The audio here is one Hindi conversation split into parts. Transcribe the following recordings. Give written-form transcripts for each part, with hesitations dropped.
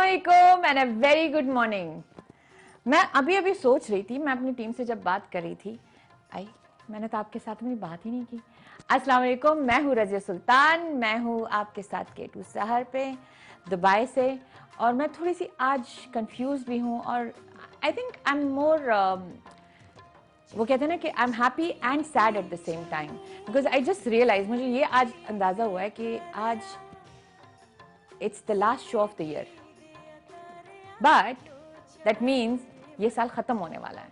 अस्सलामुअलैकुम and a very good morning. मैं अभी अभी सोच रही थी, मैं अपनी टीम से जब बात कर रही थी, आई मैंने तो आपके साथ में बात ही नहीं की। अस्सलामुअलैकुम, मैं हूँ रज़िया सुल्तान, मैं हूँ आपके साथ K2 शहर पे दुबई से। और मैं थोड़ी सी आज कंफ्यूज भी हूँ और I think I am more, वो कहते हैं ना कि I am happy and sad at the same time, because I just realise, मुझे ये आज अंदाज़ा हुआ है कि आज it's the last show of the year, but that means ये साल ख़त्म होने वाला है।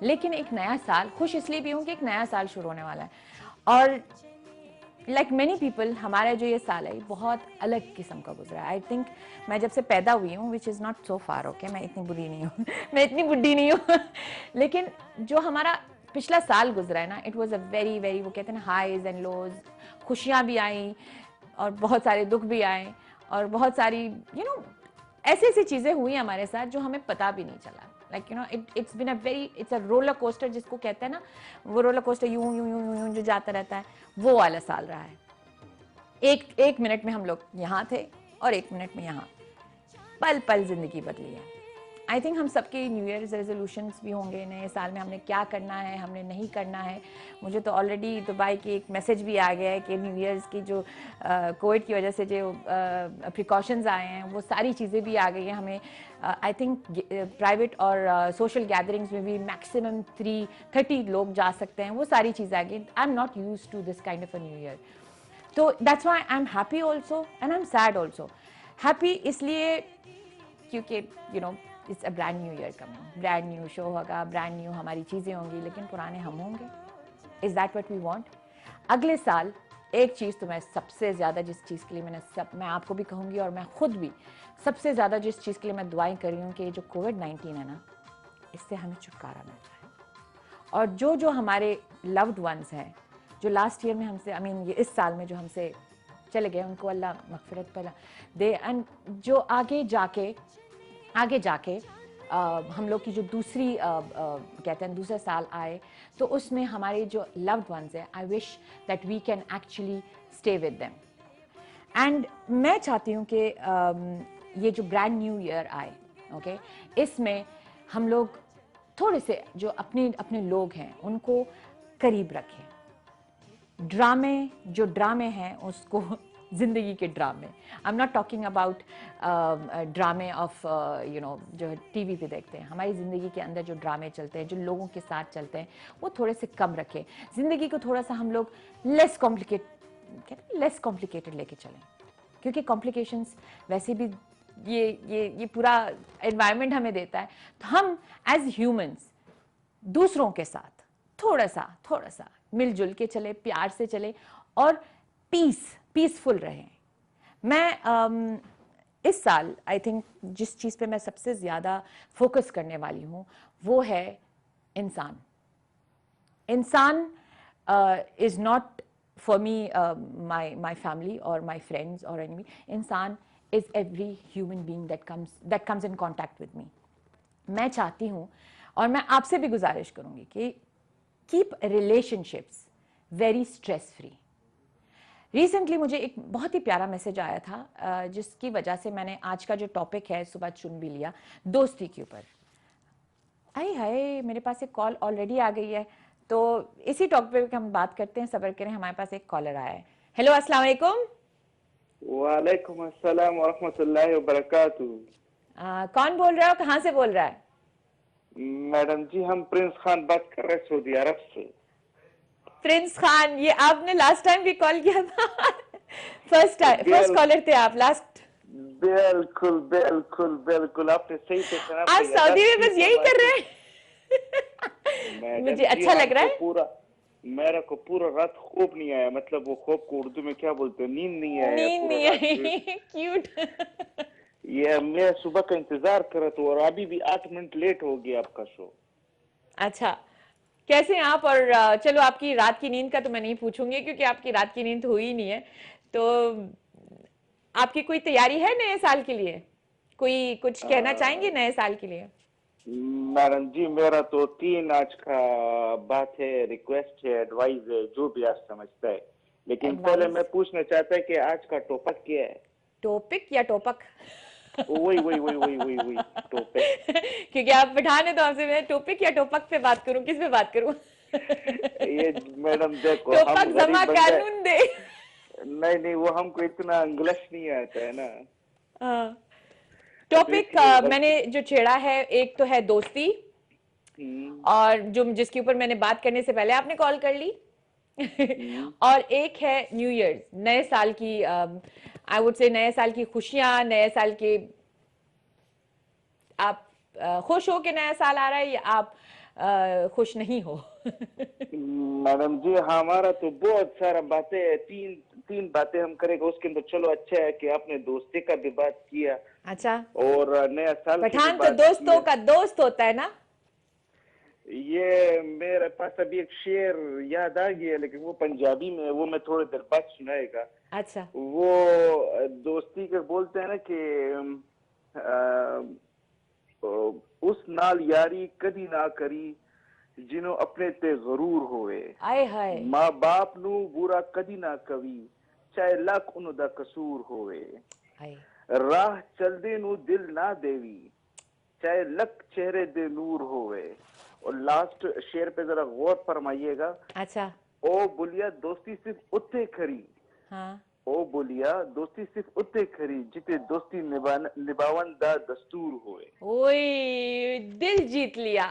लेकिन एक नया साल, खुश इसलिए भी हूँ कि एक नया साल शुरू होने वाला है। और लाइक मेनी पीपल, हमारा जो ये साल है बहुत अलग किस्म का गुजरा है। आई थिंक मैं जब से पैदा हुई हूँ, which is not so far, okay, मैं इतनी बुरी नहीं हूँ मैं इतनी बुढ़ी नहीं हूँ लेकिन जो हमारा पिछला साल गुजरा है ना, it was a very very, वो कहते हैं ना, हाईज एंड लोज। खुशियाँ भी आई और बहुत सारे दुख भी आए और बहुत सारी ऐसी ऐसी चीज़ें हुई हमारे साथ जो हमें पता भी नहीं चला। Like it's been a very, it's a roller coaster, जिसको कहते हैं ना, वो रोलर कोस्टर यूं यूं यूं यूं जो जाता रहता है, वो वाला साल रहा है। एक मिनट में हम लोग यहाँ थे और एक मिनट में यहाँ, पल पल जिंदगी बदली है। आई थिंक हम सबके न्यू ईयर्स रेजोल्यूशंस भी होंगे, नए साल में हमने क्या करना है, हमने नहीं करना है। मुझे तो ऑलरेडी दुबई की एक मैसेज भी आ गया है कि न्यू ईयर्स की जो कोविड की वजह से जो प्रिकॉशंस आए हैं, वो सारी चीज़ें भी आ गई हैं हमें। आई थिंक प्राइवेट और सोशल गैदरिंग्स में भी मैक्सिमम 30 लोग जा सकते हैं, वो सारी चीज़ें आ गई। I am not use to this kind of a new year, तो that's why I am happy also and I am sad also. Happy इसलिए क्योंकि it's a brand new year coming, brand new show होगा, ब्रांड न्यू हमारी चीज़ें होंगी, लेकिन पुराने हम होंगे। Is that what we want? अगले साल एक चीज़ तो मैं सबसे ज़्यादा, जिस चीज़ के लिए मैं आपको भी कहूँगी और मैं खुद भी सबसे ज़्यादा जिस चीज़ के लिए मैं दुआएं कर रही हूँ कि ये जो कोविड-19 है ना, इससे हमें छुटकारा मिल जाए। और जो जो हमारे लव्ड वंस हैं, जो लास्ट ईयर में हमसे, आई मीन ये इस साल में जो हमसे चले गए, उनको अल्लाह मगफिरत पहला दे। एंड जो आगे जाके हम लोग की जो दूसरी कहते हैं दूसरा साल आए, तो उसमें हमारे जो लव्ड वंस हैं, I wish that we can actually stay with them. And मैं चाहती हूँ कि ये जो ब्रांड न्यू ईयर आए, ओके, इसमें हम लोग थोड़े से जो अपने अपने लोग हैं उनको करीब रखें। ड्रामे हैं उसको जिंदगी के ड्रामे, आई एम नॉट टॉकिंग अबाउट ड्रामे ऑफ जो टीवी पे देखते हैं। हमारी ज़िंदगी के अंदर जो ड्रामे चलते हैं, जो लोगों के साथ चलते हैं, वो थोड़े से कम रखें। ज़िंदगी को थोड़ा सा हम लोग लेस कॉम्प्लिकेटेड लेके चलें, क्योंकि कॉम्प्लिकेशंस वैसे भी ये पूरा एनवायरनमेंट हमें देता है। तो हम एज ह्यूमंस दूसरों के साथ थोड़ा सा मिलजुल के चले, प्यार से चले और पीसफुल रहें। मैं इस साल आई थिंक जिस चीज़ पे मैं सबसे ज़्यादा फोकस करने वाली हूँ वो है इंसान। Is not for me my family और माई फ्रेंड्स और एनिमी। इंसान is every human being that comes in contact with me. मैं चाहती हूँ और मैं आपसे भी गुजारिश करूँगी कि keep relationships very stress free. Recently मुझे एक बहुत ही प्यारा मैसेज आया था, जिसकी वजह से मैंने आज का जो टॉपिक है सुबह चुन भी लिया, दोस्ती के ऊपर। आई हाय, मेरे पास एक कॉल ऑलरेडी आ गई है, तो इसी टॉपिक पे हम बात करते हैं। सब्र करें, हमारे पास एक कॉलर आया है। हेलो, अस्सलाम वालेकुम। वालेकुम अस्सलाम वरहमतुल्लाहि वबरकातुहू। कौन बोल रहा है और कहाँ से बोल रहा है? मैडम जी, हम प्रिंस खान बात कर रहे हैं सऊदी अरब से। प्रिंस खान, ये आपने लास्ट टाइम भी कॉल किया था फर्स्ट बिल कॉलर थे आप लास्ट। बिल्कुल बिल्कुल बिल्कुल, आपने सही पहचाना, आज आपने सऊदी यादाश्त में ठीक बस है यही कर हमारी। रहे हैं मैडम मुझे जी, अच्छा लग रहा है। मेरा को पूरा रात खूब नहीं आया, मतलब वो खूब को उर्दू में क्या बोलते हैं, नींद नहीं आया नींद पूरा नहीं रात आई से। क्यूट ये मैं सुबह का इंतजार कर रहा था और अभी भी 8 मिनट लेट हो गया आपका शो। अच्छा, कैसे हैं आप? और चलो, आपकी रात की नींद का तो मैं नहीं पूछूंगी क्योंकि आपकी रात की नींद हुई ही नहीं है। तो आपकी कोई तैयारी है नए साल के लिए? कोई कुछ कहना चाहेंगे नए साल के लिए? मैडम जी, मेरा तो 3 आज का बात है, रिक्वेस्ट है, एडवाइस है, जो भी आप समझता है। लेकिन पहले एडवाइस? मैं पूछना चाहता है कि आज का टॉपिक क्या है। टॉपिक या टोपक? वही वही वही वही वही वही टॉपिक। क्योंकि आप पठान है तो आपसे मैं टॉपिक या टोपक पे बात करूं, किस पे बात करूं? ये मैडम देखो हम टोपक जमा गरीब बंदे। कानून दे। नहीं नहीं, वो हमको इतना इंग्लिश नहीं आता है ना। हाँ, तो टॉपिक इसलिए मैंने गलती। जो छेड़ा है, एक तो है दोस्ती, हम्म। और जो जिसके ऊपर मैंने बात करने से पहले आपने कॉल कर ली। हम्म। और एक है न्यू ईयर्स, नए साल की, आई वुड से नए साल की खुशियां, नए साल के आप खुश हो कि नया साल आ रहा है, या आप खुश नहीं हो? मैडम जी हमारा तो बहुत सारा बातें हैं, तीन तीन बातें हम करेंगे उसके अंदर। चलो अच्छा है कि आपने दोस्ती का भी बात किया अच्छा, और नया साल की भी पठान तो बात की दोस्तों है। का दोस्त होता है ना? ये मेरे पास अभी एक शेर याद आ गया, लेकिन वो पंजाबी में है, वो मैं थोड़ी देर बाद सुनाएगा। अच्छा। वो दोस्ती के बोलते हैं ना कि उस नाल यारी कदी ना करी जिन्हों अपने ते गरूर होवे। आए हाय। माँ बाप नु बुरा कदी ना कवी चाहे लख उन्हों दा कसूर होवे। आए। राह चलदे नु दिल ना देवी चाहे लख चेहरे दे नूर होवे। और लास्ट शेर पे जरा गौर फरमाइएगा। अच्छा। ओ बोलिया दोस्ती सिर्फ उत्ते खरी। हाँ। ओ बोलिया दोस्ती सिर्फ उत्ते खरी जिते दोस्ती निभावन दा दस्तूर होए। ओए, दिल जीत लिया।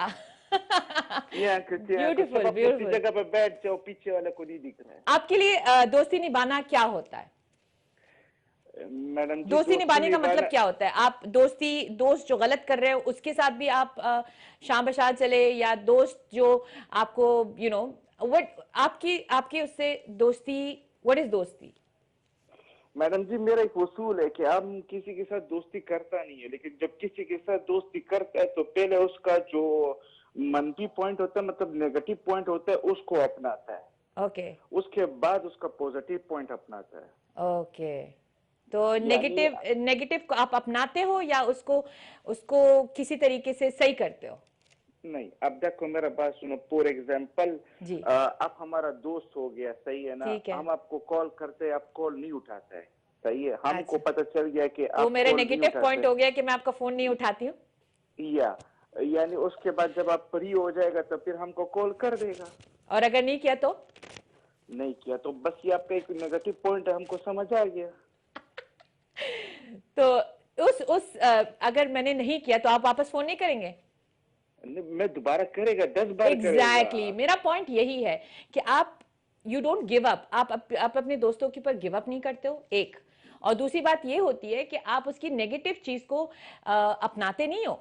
कि आंख सब ब्यूटीफुल अपनी अपनी ब्यूटीफुल। जगह पे बैठ जाओ, पीछे वाले को नहीं दिख रहा आपके लिए दोस्ती निभाना क्या होता है? है। मैडम जी दोस्ती दोस्ती निभाने का मतलब निभाना। क्या होता है? आप दोस्ती, दोस्त जो गलत कर रहे हो उसके साथ भी आप शाम बशार चले, या दोस्त जो आपको व्हाट, आपकी आपकी उससे दोस्ती, व्हाट इज दोस्ती? मैडम जी मेरा एक उसूल है कि हम किसी के साथ दोस्ती करता नहीं है, लेकिन जब किसी के साथ दोस्ती करता है तो पहले उसका जो मनफी पॉइंट होता है, मतलब नेगेटिव पॉइंट होता है, उसको अपनाता है। ओके। उसके बाद उसका पॉजिटिव पॉइंट अपनाता है। ओके, तो यानी नेगेटिव नेगेटिव को आप अपनाते हो, या उसको उसको किसी तरीके से सही करते हो? नहीं, अब देखो मेरा बात सुनो। फॉर एग्जाम्पल जी। आप हमारा दोस्त हो गया, सही है ना। ठीक है। हम आपको कॉल करते हैं, आप कॉल नहीं उठाते हैं, सही है। हमको अच्छा, पता चल गया कि वो आप मेरा कॉल नहीं नेगेटिव उठाते। पॉइंट हो गया कि मैं आपका फोन नहीं उठाती हूँ। या यानी उसके बाद जब आप फ्री हो जाएगा तो फिर हमको कॉल कर देगा। और अगर नहीं किया तो? नहीं किया तो बस ये आपका एक नेगेटिव पॉइंट है, हमको समझ आ गया। तो अगर मैंने नहीं किया तो आप वापस फोन नहीं करेंगे? मैं दोबारा करेगा, 10 बार करेगा। एग्जैक्टली, मेरा पॉइंट यही है कि आप, यू डोंट गिव अप, आप अपने दोस्तों के ऊपर गिव अप नहीं करते हो, एक। और दूसरी बात ये होती है कि आप उसकी नेगेटिव चीज को अपनाते नहीं हो,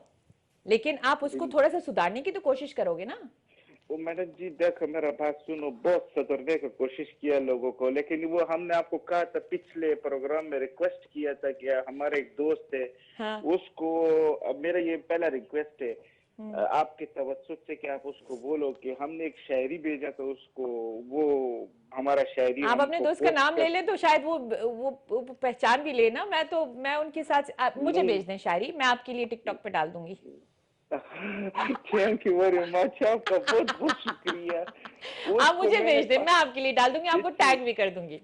लेकिन आप उसको थोड़ा सा सुधारने की तो कोशिश करोगे ना। वो मैडम जी देखो मेरा बात सुनो, बहुत सुधरने की कोशिश किया लोगों को, लेकिन वो हमने आपको कहा था पिछले प्रोग्राम में, रिक्वेस्ट किया था कि हमारे एक दोस्त है हाँ। उसको। अब मेरा ये पहला रिक्वेस्ट है आपके तवज्जुह से कि आप उसको बोलो कि हमने एक शायरी भेजा था उसको, वो हमारा शायरी आप अपने हमको दोस्त का पोस्ट नाम ले कर। ले तो शायद वो पहचान भी ले ना। मैं उनके साथ, मुझे नहीं। भेज दें शायरी, मैं आपके लिए टिकटॉक पे डाल दूंगी। थैंक यू वेरी मच, आपका बहुत बहुत शुक्रिया। आप उसको मुझे मैंने भेज दें, मैं आपके लिए डाल दूंगी, आपको पिछली टैग भी कर दूंगी।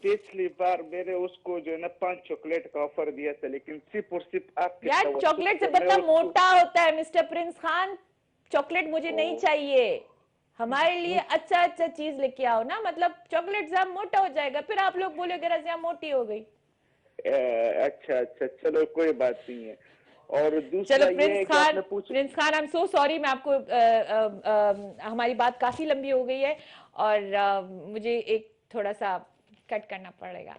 पिछली बार मैंने उसको जो है ना 5 चॉकलेट का ऑफर दिया था, लेकिन सिर्फ और सिर्फ आपके यार, तवज्जुह चॉकलेट से से मैं बंदा उसको मोटा होता है मिस्टर प्रिंस खान। चॉकलेट मुझे नहीं ओ, चाहिए। हमारे लिए अच्छा अच्छा चीज लेके आओ ना, मतलब चॉकलेट से आप मोटा हो जाएगा, फिर आप लोग बोलोगे रजिया मोटी हो गई। अच्छा अच्छा चलो कोई बात नहीं है। और चलो दूसरा ये प्रिंस है कि खान, आपने पूछ। Prince Khan, I am so sorry, मैं आपको हमारी बात काफी लंबी हो गई है, और मुझे एक थोड़ा सा कट करना पड़ेगा।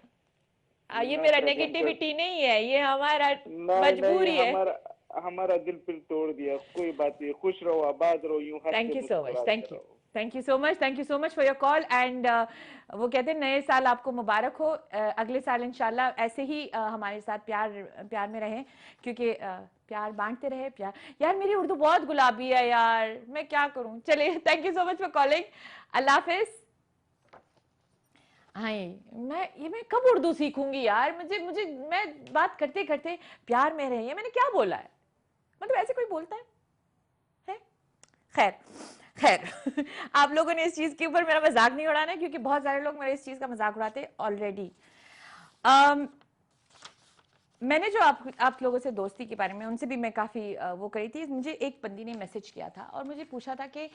ये नो मेरा प्रॉब्लम सर। नेगेटिविटी नहीं है, ये हमारा नहीं नहीं, मजबूरी है। हमारा हमारा दिल फिर तोड़ दिया, कोई बात नहीं। खुश रहो, आबाद रहो, यूं थैंक हंसते यू सो मच, मुस्कुराते थैंक यू, रहो। Thank you so much, thank you so much for your call. And वो कहते हैं नए साल आपको मुबारक हो। अगले साल इंशाल्लाह ऐसे ही हमारे साथ प्यार प्यार में रहें, क्योंकि प्यार बांटते रहे, प्यार। यार मेरी उर्दू बहुत गुलाबी है यार, मैं क्या करूं। चलिए, thank you so much for calling. अल्लाह हाफिज। हाँ, मैं कब उर्दू सीखूंगी यार? मुझे मुझे मैं बात करते करते प्यार में रहिए, मैंने क्या बोला है? मतलब ऐसे कोई बोलता है? खैर, खैर। आप लोगों ने इस चीज के ऊपर मेरा मजाक नहीं उड़ाना है, क्योंकि बहुत सारे लोग मेरे इस चीज का मजाक उड़ाते ऑलरेडी। मैंने जो आप लोगों से दोस्ती के बारे में उनसे भी मैं काफ़ी वो करी थी। मुझे एक बंदी ने मैसेज किया था और मुझे पूछा था कि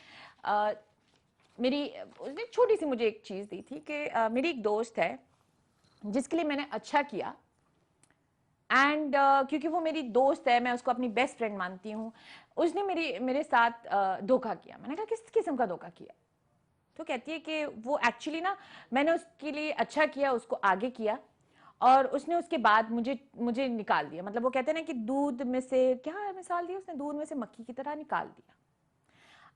मेरी उसने छोटी सी मुझे एक चीज़ दी थी कि मेरी एक दोस्त है जिसके लिए मैंने अच्छा किया एंड क्योंकि वो मेरी दोस्त है, मैं उसको अपनी बेस्ट फ्रेंड मानती हूँ, उसने मेरे साथ धोखा किया। मैंने कहा किस किस्म का धोखा किया? तो कहती है कि वो एक्चुअली ना, मैंने उसके लिए अच्छा किया, उसको आगे किया और उसने उसके बाद मुझे मुझे निकाल दिया। मतलब वो कहते हैं ना कि दूध में से, क्या मिसाल दी उसने, दूध में से मक्खी की तरह निकाल दिया।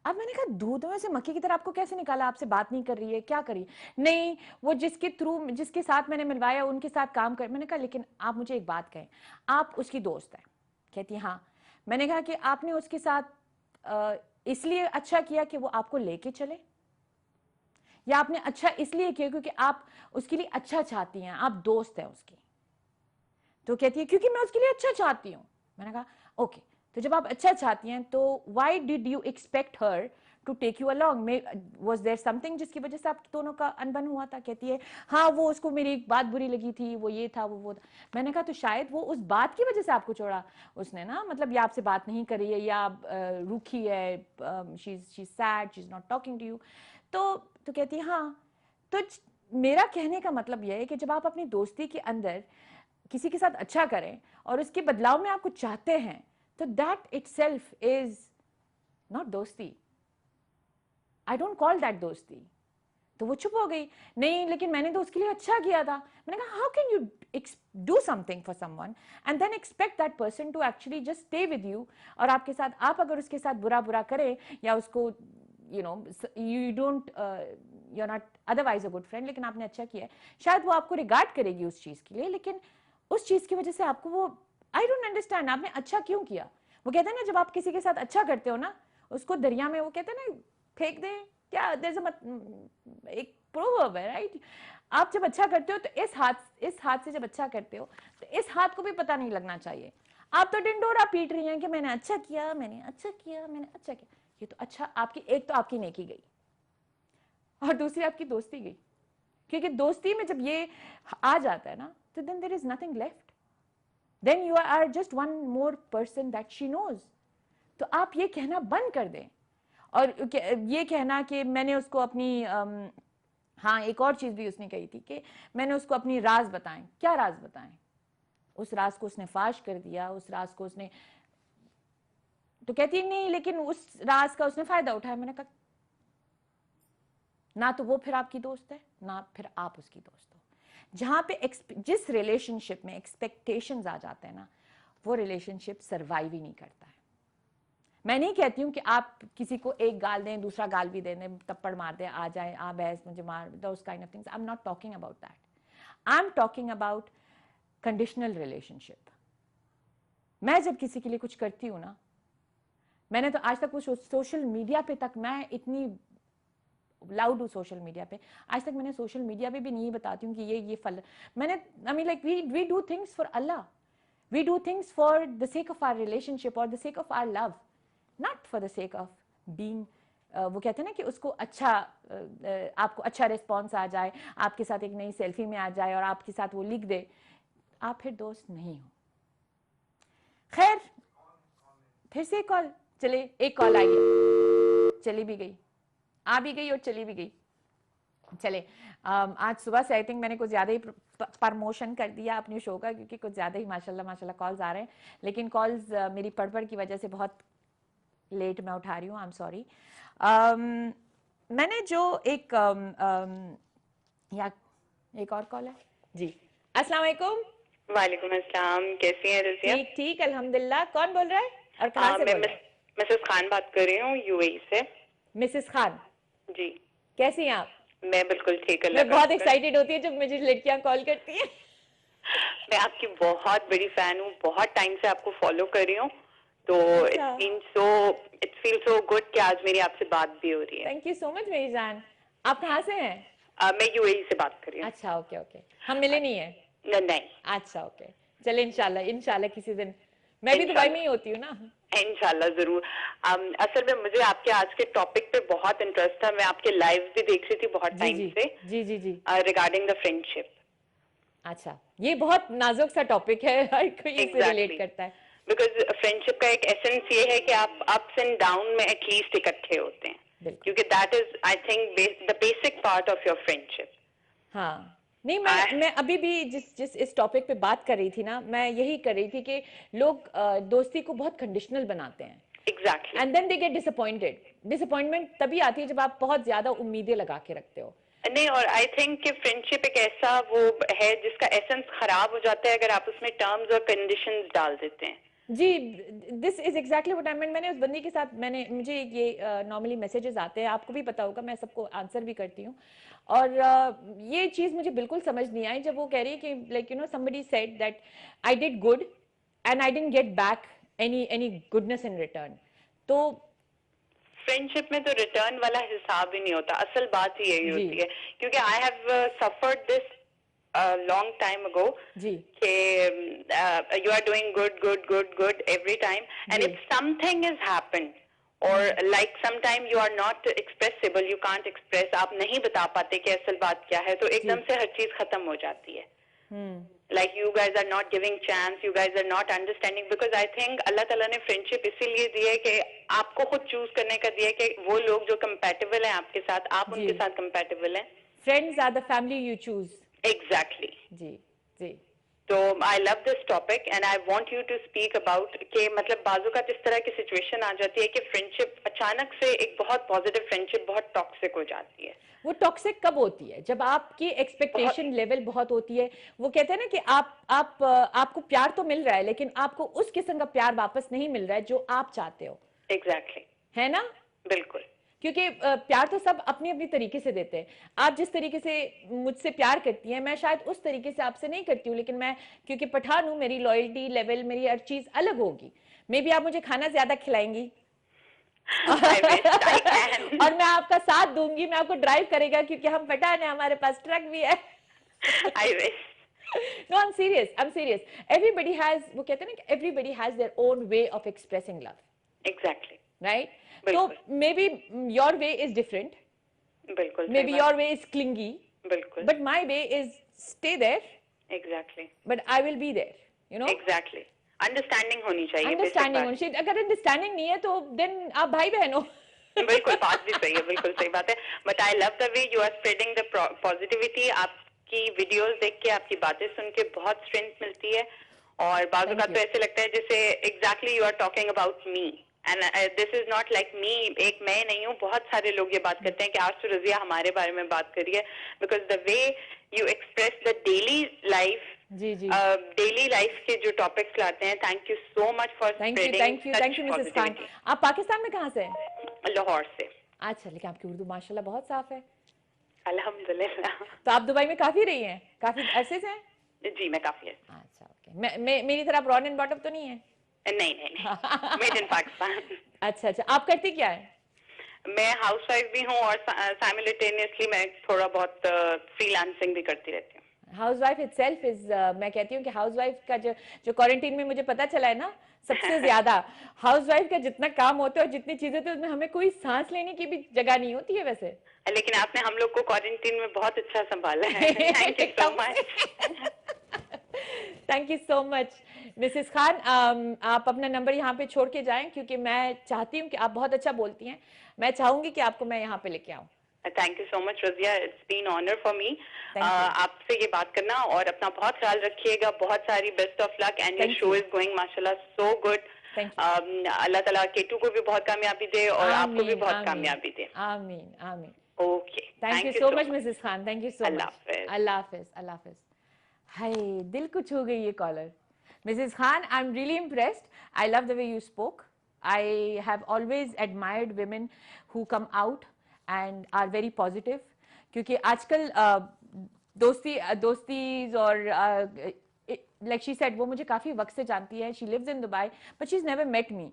अब मैंने कहा दूध में से मक्खी की तरह आपको कैसे निकाला? आपसे बात नहीं कर रही है, क्या करी? नहीं, वो जिसके थ्रू, जिसके साथ मैंने मिलवाया उनके साथ काम कर। मैंने कहा लेकिन आप मुझे एक बात कहें, आप उसकी दोस्त है? कहती है हाँ। मैंने कहा कि आपने उसके साथ इसलिए अच्छा किया कि वो आपको लेके चले, या आपने अच्छा इसलिए किया क्योंकि आप उसके लिए अच्छा चाहती हैं, आप दोस्त हैं उसकी? तो कहती है क्योंकि मैं उसके लिए अच्छा चाहती हूँ। मैंने कहा ओके, तो जब आप अच्छा चाहती हैं तो why did you expect her to take you along? Was there something जिसकी वजह से आप दोनों का अनबन हुआ था? कहती है हाँ, वो उसको मेरी एक बात बुरी लगी थी, वो ये था, वो था। मैंने कहा तो शायद वो उस बात की वजह से आपको छोड़ा उसने ना, मतलब या आपसे बात नहीं करी है, या रूखी है, she is sad, she is not talking to you. तो कहती है हाँ। तो मेरा कहने का मतलब यह है कि जब आप अपनी दोस्ती के अंदर किसी के साथ अच्छा करें और उसके बदलाव में आप कुछ चाहते हैं, तो दैट इटसेल्फ इज नॉट दोस्ती। आई डोंट कॉल दैट दोस्ती। तो वो चुप हो गई। नहीं लेकिन मैंने तो उसके लिए अच्छा किया था। मैंने कहा how can you do something for someone and then expect that person to actually just stay with you, और आपके साथ, आप अगर उसके साथ बुरा बुरा करें या उसको you know, you don't, you are not otherwise a good friend, लेकिन आपने अच्छा किया है, शायद वो आपको रिगार्ड करेगी उस चीज के लिए, लेकिन उस चीज की वजह से आपको वो, आई डोंट अंडरस्टैंड आपने अच्छा क्यों किया? वो कहते हैं ना जब आप किसी के साथ अच्छा करते हो ना, उसको दरिया में, वो कहते हैं ना, फेंक दें, क्या एक प्रोवर्ब है राइट? आप जब अच्छा करते हो तो इस हाथ से जब अच्छा करते हो तो इस हाथ को भी पता नहीं लगना चाहिए। आप तो डिंडोरा पीट रही हैं कि मैंने अच्छा किया, मैंने अच्छा किया, मैंने अच्छा किया। ये तो अच्छा, आपकी एक तो आपकी नेकी गई और दूसरी आपकी दोस्ती गई। क्योंकि दोस्ती में जब ये आ जाता है ना, तो then there is nothing left, then you are just one more person that she knows. तो आप ये कहना बंद कर दें, और ये कहना कि मैंने उसको अपनी हाँ, एक और चीज भी उसने कही थी कि मैंने उसको अपनी राज बताएं। क्या राज बताएं? उस राज को उसने फाश कर दिया, उस राज को उसने, तो कहती नहीं लेकिन उस राज का उसने फायदा उठाया। मैंने कहा ना तो वो फिर आपकी दोस्त है, ना फिर आप उसकी दोस्त हो। जहां पे जिस रिलेशनशिप में एक्सपेक्टेशंस आ जाते हैं ना, वो रिलेशनशिप सर्वाइव ही नहीं करता है। मैं नहीं कहती हूँ कि आप किसी को एक गाल दें, दूसरा गाल भी दे दें, थप्पड़ मार दें, आ जाए, आ बहस मुझे मार, those kind of things. I am not talking about that. I am talking about conditional relationship. मैं जब किसी के लिए कुछ करती हूँ ना, मैंने तो आज तक वो सोशल मीडिया पे तक, मैं इतनी लाउड हूँ सोशल मीडिया पे, आज तक मैंने सोशल मीडिया पे भी नहीं बताती हूँ कि ये फल मैंने, I mean like we do things for Allah, we do things for the sake of our relationship और the sake of our love, not for the sake of being, वो कहते हैं ना कि उसको अच्छा, आपको अच्छा रिस्पॉन्स आ जाए, आपके साथ एक नई सेल्फी में आ जाए और आपके साथ वो लिख दे, आप फिर दोस्त नहीं हो। खैर, फिर से कॉल, चले, एक कॉल आई है, चली भी गई, आ भी गई और चली भी गई। चले, आज सुबह से आई थिंक मैंने कुछ ज़्यादा ही प्रमोशन कर दिया अपने शो का, क्योंकि कुछ ज़्यादा ही माशाल्लाह माशाल्लाह कॉल्स आ रहे हैं, लेकिन कॉल्स मेरी पढ़ की वजह से बहुत लेट मैं उठा रही हूँ, आई एम सॉरी। मैंने जो एक या एक और कॉल है जी। अस्सलाम वालेकुम। वालेकुम अस्सलाम, कैसी हैं रज़िया? ठीक ठीक अल्हम्दुलिल्लाह। कौन बोल रहा है और कहाँ से मैं बोल रहा है? मिसेस खान बात कर रही हूँ, यूएई से। मिसेस खान, जी, कैसी हैं आप? मैं बिल्कुल ठीक, अल्लाह मैं का बहुत शुक्र। एक्साइटेड होती है जब मुझे लड़कियां कॉल करती हैं। मैं आपकी बहुत बड़ी फैन हूँ, बहुत टाइम से आपको फॉलो कर रही हूँ, तो अच्छा, इट फील सो गुड कि आज मेरी आपसे बात भी हो रही है। थैंक यू सो मच मेरी जान। आप कहाँ से हैं? मैं यूएई से बात कर रही हूँ। अच्छा, ओके ओके, हम मिले नहीं है? नहीं, अच्छा ओके, चले इंशाल्लाह इंशाल्लाह किसी दिन, मैं भी दुबई में ही होती हूँ ना। इंशाल्लाह जरूर। असल में मुझे आपके आज के टॉपिक पे बहुत इंटरेस्ट था, मैं आपके लाइव भी देख रही थी बहुत जी टाइम जी से, जी जी जी। Regarding the friendship. अच्छा, ये बहुत नाजुक सा टॉपिक है, हर कोई इससे रिलेट करता है। बिकॉज फ्रेंडशिप का एक एसेंस ये है कि आप अप्स एंड डाउन में एटलीस्ट इकट्ठे होते हैं, क्योंकि that is I think the basic part of your friendship. हाँ, नहीं मैं अभी भी जिस इस टॉपिक पे बात कर रही थी ना, मैं यही कर रही थी कि लोग दोस्ती को बहुत कंडीशनल बनाते हैं। Exactly. And then they get disappointed. Disappointment तभी आती है जब आप बहुत ज्यादा उम्मीदें लगा के रखते हो। नहीं, और आई थिंक कि फ्रेंडशिप एक ऐसा वो है जिसका एसेंस खराब हो जाता है अगर आप उसमें टर्म्स और कंडीशंस डाल देते हैं। जी, this is exactly what I mean. मैंने उस बंदी के साथ मुझे ये नॉर्मली मैसेजेस आते हैं, आपको भी पता होगा, मैं सबको आंसर भी करती हूँ। और ये चीज़ मुझे बिल्कुल समझ नहीं आई जब वो कह रही है कि like somebody said that I did good and I didn't get back any goodness in return. तो फ्रेंडशिप में तो रिटर्न वाला हिसाब ही नहीं होता, असल बात ही यही होती है, क्योंकि I have suffered this long time ago कि you are doing good every time, and if something has happened or like sometime you are not expressible, you can't express, आप नहीं बता पाते कि असल बात क्या है, तो एकदम से हर चीज खत्म हो जाती है। Like you guys are not giving chance, you guys are not understanding, because I think अल्लाह ताला ने फ्रेंडशिप इसीलिए दी है कि आपको खुद चूज करने का दिया है कि वो लोग जो कंपैटिबल हैं आपके साथ, आप उनके साथ कंपैटिबल हैं। Friends are the family you choose. Exactly. जी जी। तो I love this topic and I want you to speak about कि मतलब बाजू का इस तरह की सिचुएशन आ जाती है कि फ्रेंडशिप अचानक से एक बहुत पॉजिटिव फ्रेंडशिप बहुत टॉक्सिक हो जाती है। वो टॉक्सिक कब होती है? जब आपकी एक्सपेक्टेशन लेवल बहुत होती है। वो कहते हैं ना कि आपको प्यार तो मिल रहा है लेकिन आपको उस किस्म का प्यार वापस नहीं मिल रहा है जो आप चाहते हो। एग्जैक्टली। है ना? बिल्कुल। क्योंकि प्यार तो सब अपनी अपनी तरीके से देते हैं। आप जिस तरीके से मुझसे प्यार करती हैं, मैं शायद उस तरीके से आपसे नहीं करती हूँ, लेकिन मैं क्योंकि पठान हूँ, मेरी लॉयल्टी लेवल, मेरी हर चीज अलग होगी। मे बी आप मुझे खाना ज्यादा खिलाएंगी और मैं आपका साथ दूंगी, मैं आपको ड्राइव करेगा क्योंकि हम पठान है, हमारे पास ट्रक भी है। I wish. No, I'm serious. I'm serious. Everybody has, वो कहते हैं ना कि everybody has their own way of expressing love. Exactly. Right? So maybe your way is different. बिल्कुल। Maybe your way is clingy. बिल्कुल। But my way is stay there. Exactly. But I will be there. You know? Exactly. Understanding होनी चाहिए। अंडरस्टैंडिंग होनी चाहिए। अगर अंडरस्टैंडिंग नहीं है तो देन आप भाई बहन हो। बिल्कुल, बात भी सही है, बिल्कुल सही बात है। But I love the way you are spreading the positivity. आपकी वीडियोस देख के, आपकी बातें सुन के बहुत स्ट्रेंथ मिलती है, और बाजू का तो ऐसे लगता है जैसे exactly you are talking about me, and this is not like me, एक मैं नहीं हूँ, बहुत सारे लोग ये बात करते हैं कि आज तो रजिया हमारे बारे में बात करी है, because the way you express the daily life, daily life के जो टॉपिक्स लाते हैं। Thank you so much for spreading. Thank you Mrs Khan. आप पाकिस्तान में कहाँ से हैं? लाहौर से। अच्छा, लेकिन आपकी उर्दू माशाल्लाह बहुत साफ है। अल्हम्दुलिल्लाह। तो आप दुबई में काफी रही हैं, काफी अरसे से हैं? जी, मैं काफी है। अच्छा, ओके। मेरी तरह ब्रॉन एंड बॉटम तो नहीं है? नहीं, मेड इन पाकिस्तान। अच्छा, आप करती क्या है? मैं हाउसवाइफ भी हूँ और साइमल्टेनियसली मैं थोड़ा बहुत फ्रीलांसिंग भी करती रहती हूँ। हाउसवाइफ इटसेल्फ इज, मैं कहती हूँ कि हाउसवाइफ का जो क्वारंटीन में मुझे पता चला है ना, सबसे ज्यादा हाउसवाइफ का जितना काम होता है और जितनी चीजें होती है, उसमें हमें कोई सांस लेने की भी जगह नहीं होती है वैसे। लेकिन आपने हम लोग को क्वारंटीन में बहुत अच्छा संभाला है। Thank you so much. Thank you so much Mrs Khan. आप अपना नंबर यहाँ पे छोड़ के जाएं, क्योंकि मैं चाहती हूँ कि आप बहुत अच्छा बोलती हैं, मैं चाहूंगी कि आपको मैं यहाँ पे लेके आऊँ। Thank you so much Razia, it's been honour for me आपसे ये बात करना, और अपना बहुत ख्याल रखिएगा। बहुत सारी best of luck, and your show is going माशाल्लाह सो गुड। अल्लाह ताला केटू को भी बहुत कामयाबी दे और आपको भी बहुत कामयाबी दे। आमीन आमीन। Okay, thank you so much Mrs Khan, thank you so much. अल्लाह हाफिज, अल्लाह हाफिज। हाय, दिल को छू गई ये caller. Mrs. Khan, I'm really impressed. I love the way you spoke. I have always admired women who come out and are very positive. क्योंकि आजकल दोस्तीज और like she said, वो मुझे काफ़ी वक्त से जानती है. She lives in Dubai, but she's never met me.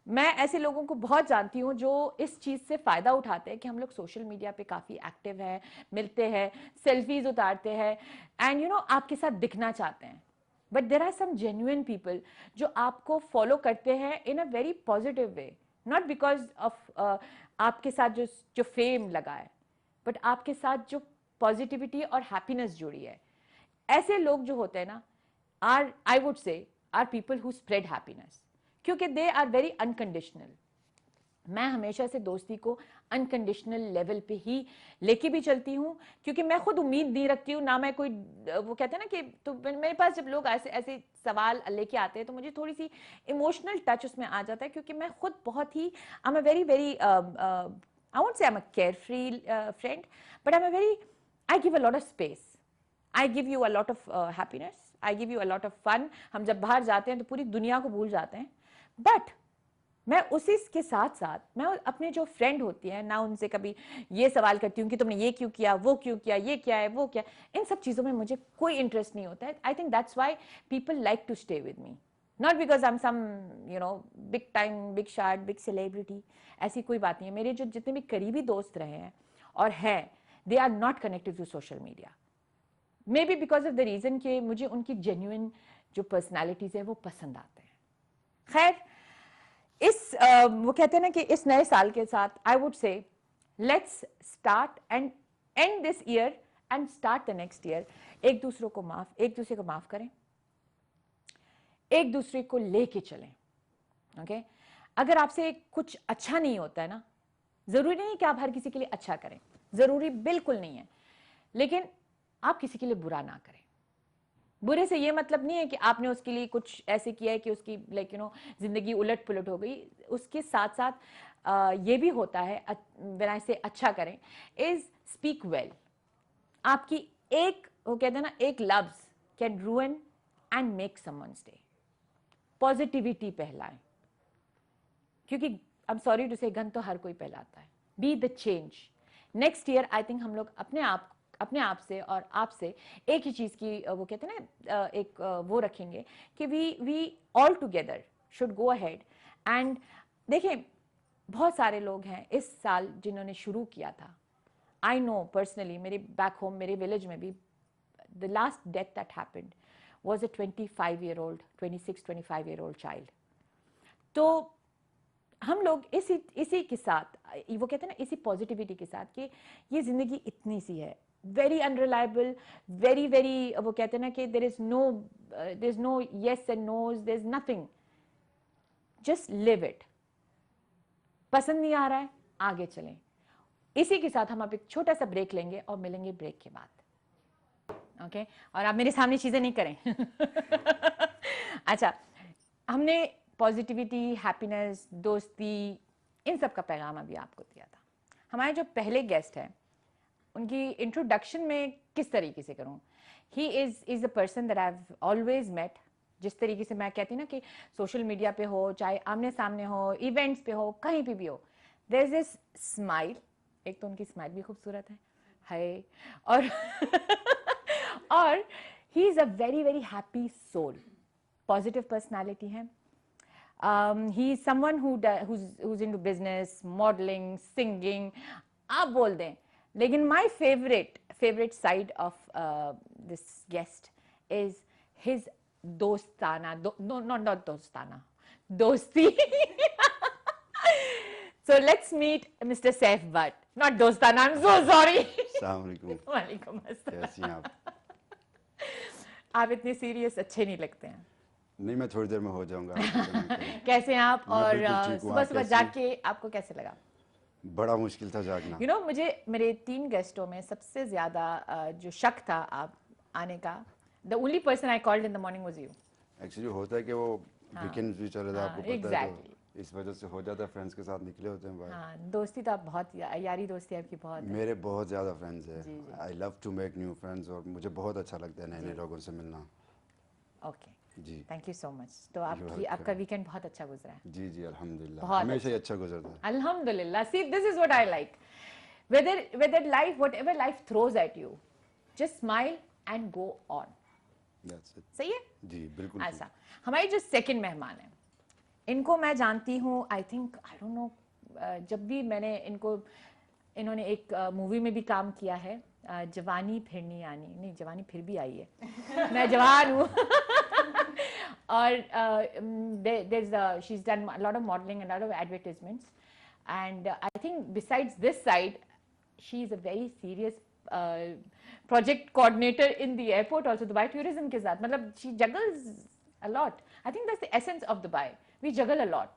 मैं ऐसे लोगों को बहुत जानती हूँ जो इस चीज़ से फ़ायदा उठाते हैं कि हम लोग सोशल मीडिया पे काफ़ी एक्टिव हैं, मिलते हैं, सेल्फीज उतारते हैं, एंड यू नो आपके साथ दिखना चाहते हैं. But there are some genuine people जो आपको फॉलो करते हैं in a very positive way, not because of आपके साथ जो फेम लगा है, बट आपके साथ जो पॉजिटिविटी और हैप्पीनेस जुड़ी है. ऐसे लोग जो होते हैं ना, are I would say are people who spread happiness, क्योंकि दे आर वेरी अनकंडीशनल। मैं हमेशा से दोस्ती को अनकंडीशनल लेवल पे ही लेके भी चलती हूँ, क्योंकि मैं खुद उम्मीद नहीं रखती हूँ ना मैं कोई, वो कहते हैं ना कि, तो मेरे पास जब लोग ऐसे ऐसे सवाल लेके आते हैं तो मुझे थोड़ी सी इमोशनल टच उसमें आ जाता है, क्योंकि मैं खुद बहुत ही, I am a very very, I won't say I am a carefree friend, but I am a very, I give a lot of space, I give you a lot of happiness, I give you a lot of fun. हम जब बाहर जाते हैं तो पूरी दुनिया को भूल जाते हैं, बट मैं उसी के साथ साथ मैं अपने जो फ्रेंड होती है ना, उनसे कभी ये सवाल करती हूँ कि तुमने ये क्यों किया, वो क्यों किया, ये क्या है, वो क्या, इन सब चीज़ों में मुझे कोई इंटरेस्ट नहीं होता है। I think that's why people like to stay with me, not because I am some you know big time, big shot, big celebrity, ऐसी कोई बात नहीं है। मेरे जो जितने भी करीबी दोस्त रहे हैं और हैं, they are not connected to social media, maybe because of the reason कि मुझे उनकी जेन्युइन जो पर्सनैलिटीज़ है वो पसंद आते हैं। खैर, इस वो कहते हैं ना कि इस नए साल के साथ आई वुड से let's start and and this year and start the next year. एक दूसरे को माफ करें, एक दूसरे को लेके चलें। ओके, अगर आपसे कुछ अच्छा नहीं होता है ना, जरूरी नहीं कि आप हर किसी के लिए अच्छा करें, जरूरी बिल्कुल नहीं है, लेकिन आप किसी के लिए बुरा ना करें। बुरे से ये मतलब नहीं है कि आपने उसके लिए कुछ ऐसे किया है कि उसकी लाइक यू नो जिंदगी उलट पुलट हो गई। उसके साथ साथ ये भी होता है, व्हेन से अच्छा करें, इज स्पीक वेल। आपकी एक, वो कहते हैं ना, एक लफ्ज can रूइन and make someone stay. Positivity फैलाएं, क्योंकि आई एम सॉरी टू से गन तो हर कोई फैलाता है। Be the change. Next year I think हम लोग अपने आप से और आपसे एक ही चीज़ की, वो कहते हैं ना, एक वो रखेंगे कि we all together should go ahead and देखिए, बहुत सारे लोग हैं इस साल जिन्होंने शुरू किया था। आई नो पर्सनली, मेरे बैक होम, मेरे विलेज में भी the last death that happened was a 25-year-old 26-25-year-old child. तो हम लोग इसी के साथ, वो कहते हैं ना, इसी पॉजिटिविटी के साथ कि ये जिंदगी इतनी सी है, वेरी अनरिलायबल, वेरी वेरी, वो कहते हैं ना कि there is no yes and nos, there is nothing, just leave it. पसंद नहीं आ रहा है, आगे चलें। इसी के साथ हम अब एक छोटा सा ब्रेक लेंगे और मिलेंगे ब्रेक के बाद। ओके, और आप मेरे सामने चीजें नहीं करें। अच्छा, हमने पॉजिटिविटी, हैप्पीनेस, दोस्ती, इन सब का पैगाम अभी आपको दिया था। हमारे जो पहले गेस्ट हैं, उनकी इंट्रोडक्शन में किस तरीके से करूं? He is a person that I have always met. जिस तरीके से मैं कहती ना कि सोशल मीडिया पे हो, चाहे आमने सामने हो, इवेंट्स पे हो, कहीं पे भी हो, देयर इज दिस स्माइल। एक तो उनकी स्माइल भी खूबसूरत है, हाय, और और he is a very very happy soul, positive personality है। He is someone who's into business, modeling, singing, आप बोल दें। लेकिन my favorite side of this guest is his दोस्ताना, no, not दोस्ताना, दोस्ती। So let's meet Mr. Saif Butt, not दोस्ताना, I'm so sorry. अस्सलाम वालेकुम। वालेकुम अस्सलाम। कैसी हैं आप? आप इतने सीरियस अच्छे नहीं लगते हैं। नहीं, मैं थोड़ी देर में हो जाऊंगा। कैसे हैं आप? मैं और बिल्कुल ठीक हूँ, सुबह आप सुबह कैसी जाग हैं? के आपको कैसे लगा? बड़ा मुश्किल था जागना। यू नो, मुझे मेरे 3 गेस्टों में सबसे ज्यादा जो शक था आप आने का, the only person I called in the morning was you. Actually होता है कि वो वीकेंड्स भी चले थे, आपको पता है, एग्जैक्टली, तो इस वजह से हो जाता है, फ्रेंड्स के साथ निकले होते हैं बाहर। हाँ, दोस्ती तो आप बहुत, यारी दोस्ती आपकी बहुत है। मेरे बहुत ज़्यादा फ्रेंड्स हैं। जी, जी। I love to make new friends, और मुझे बहुत अच्छा लगता है नए नए लोगों से मिलना। ओके, जी, थैंक यू सो मच। तो You're आपकी welcome. आपका वीकेंड बहुत अच्छा गुजरा है? जी जी, अल्हम्दुलिल्लाह, बहुत हमेशा ही अच्छा गुजरता है। Alhamdulillah. See, this is what I like. Whether life, whatever life throws at you, just smile and go on. That's it. सही है? जी बिल्कुल। ऐसा, हमारी जो सेकंड मेहमान है, इनको मैं जानती हूँ, I think, I don't know, जब भी मैंने इन्होंने एक मूवी में भी काम किया है, जवानी फिर नहीं आनी, नहीं, जवानी फिर भी आई है। मैं जवान हूँ। और she is done lot of modelling and lot of advertisements, and I think besides this side she is a very serious project coordinator in the airport also, Dubai tourism के साथ. मतलब she juggles a lot. I think that's the essence of Dubai. We juggle a lot.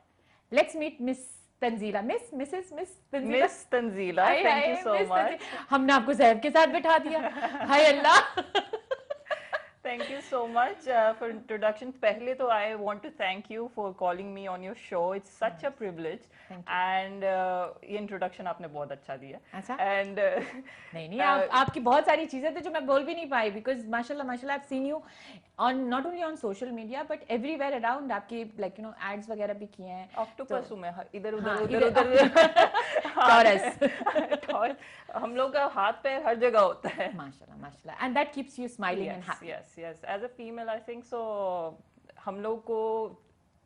Let's meet miss Tanzeela. Miss Tanzeela, thank you so much. हमने आपको जैब के साथ बिठा दिया. हाय अल्लाह. Thank you so much for introduction. पहले तो I want to thank you for calling me on your show. It's such a privilege. And ये introduction आपने बहुत अच्छा दिया. अच्छा. And नहीं आपकी बहुत सारी चीजें थी जो मैं बोल भी नहीं पाई, because माशाल्लाह I've seen you on not only on social media but everywhere around. आपकी like you know ads वगैरह भी किए हैं. ऑक्टोपस हूँ मैं, इधर हाँ, उधर टॉरस. हम लोग का हाथ पैर हर जगह होता है. माशाल्लाह. And that keeps you smiling and happy. Yes. As a female, I think so. हम लोग को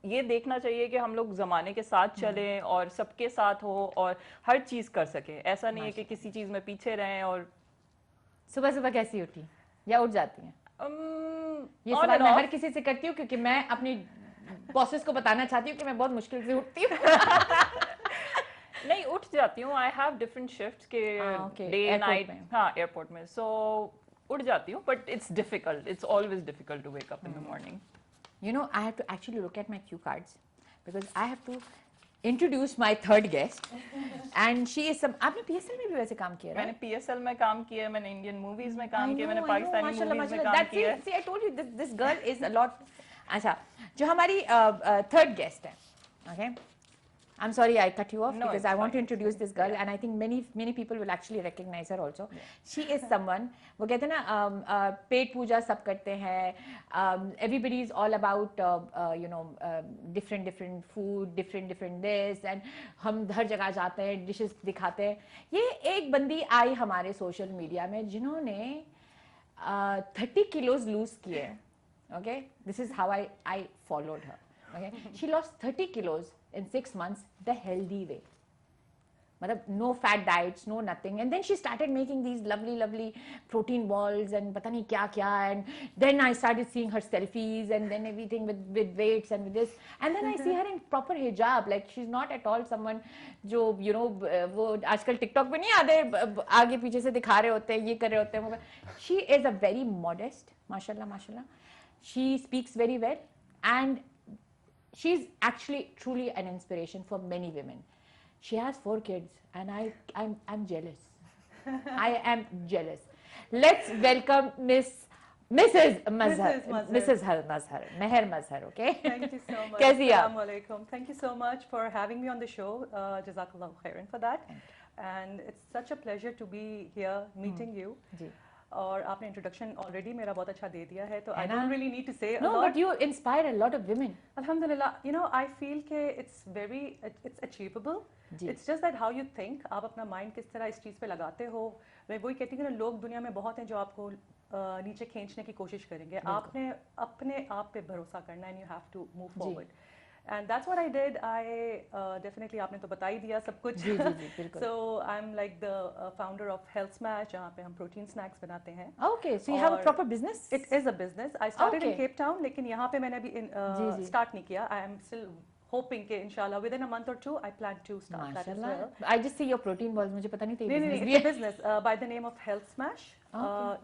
ये देखना चाहिए कि हम लोग जमाने के साथ चलें और सबके साथ हो और हर चीज कर सके. ऐसा नहीं है कि किसी चीज में पीछे रहें. और सुबह कैसी उठी या उठ जाती हैं? ये सवाल मैं हर किसी से करती हूँ क्योंकि मैं अपनी बॉसेस को बताना चाहती हूँ कि मैं बहुत मुश्किल से उठती हूँ. नहीं, उठ जाती हूँ. आई हैव डिफरेंट शिफ्ट्स के डे नाइट. हाँ, एयरपोर्ट में. सो उठ जाती हूँ, but it's difficult. It's always difficult to wake up in the morning. You know, I have to actually look at my cue cards because I have to introduce my third guest. And she is some. आपने PSL में भी वैसे काम किया? मैंने PSL में काम किया, मैंने इंडियन मूवीज में काम किया, मैंने पाकिस्तानी मूवीज में काम किया. See, I told you this girl is a lot. अच्छा, जो हमारी third guest है, okay? I'm sorry I cut you off because I want to introduce this girl and I think many people will actually recognize her also. She is someone, वो कहते हैं ना पेट पूजा सब करते हैं. Everybody is all about you know different food, different this, and हम हर जगह जाते हैं, dishes दिखाते हैं. ये एक बंदी आई हमारे सोशल मीडिया में जिन्होंने 30 kilos lose किए. Okay, this is how I followed her. Okay, she lost 30 kilos in 6 months the healthy way. Matlab, no fat diets, no nothing. And then she started making these lovely protein balls and pata nahi kya. And then I started seeing her selfies and then everything with weights and with this. And then I see her in proper hijab. Like she's not at all someone जो you know वो आजकल TikTok पे नहीं आते आगे पीछे से दिखा रहे होते हैं, ये कर रहे होते हैं. She is a very modest, mashallah. She speaks very well and she's actually truly an inspiration for many women. She has 4 kids and I'm jealous. I am jealous. Let's welcome Mrs. Mazhar. Meher Mazhar, okay? Thank you so much. कैसी आप? Assalamu alaikum. Thank you so much for having me on the show. Jazakallahu khairan for that. And it's such a pleasure to be here meeting you. जी. और आपने इंट्रोडक्शन ऑलरेडी मेरा बहुत अच्छा दे दिया है, तो I don't really need to say No, but you inspire a lot of women. अल्हम्दुलिल्लाह. यू नो आई फील के it's achievable. It's just that how you think. आप अपना माइंड किस तरह इस चीज़ पे लगाते हो. मैं वही कहती हूँ कि लोग दुनिया में बहुत हैं जो आपको नीचे खींचने की कोशिश करेंगे. आपने अपने आप पे भरोसा करना है. And you have to move forward. And that's what I did. I definitely आपने तो बता ही दिया सब कुछ. जी, बिल्कुल. So I'm like the founder of Health Smash, जहाँ पे हम protein snacks बनाते हैं. Okay, so you have a proper business? It is a business. I started in Cape Town, लेकिन यहाँ पे मैंने अभी start नहीं किया. I am still hoping कि inshallah within a month or 2 I plan to start that as well. I just see your protein balls. मुझे पता नहीं था नहीं, it's a business by the name of Health Smash.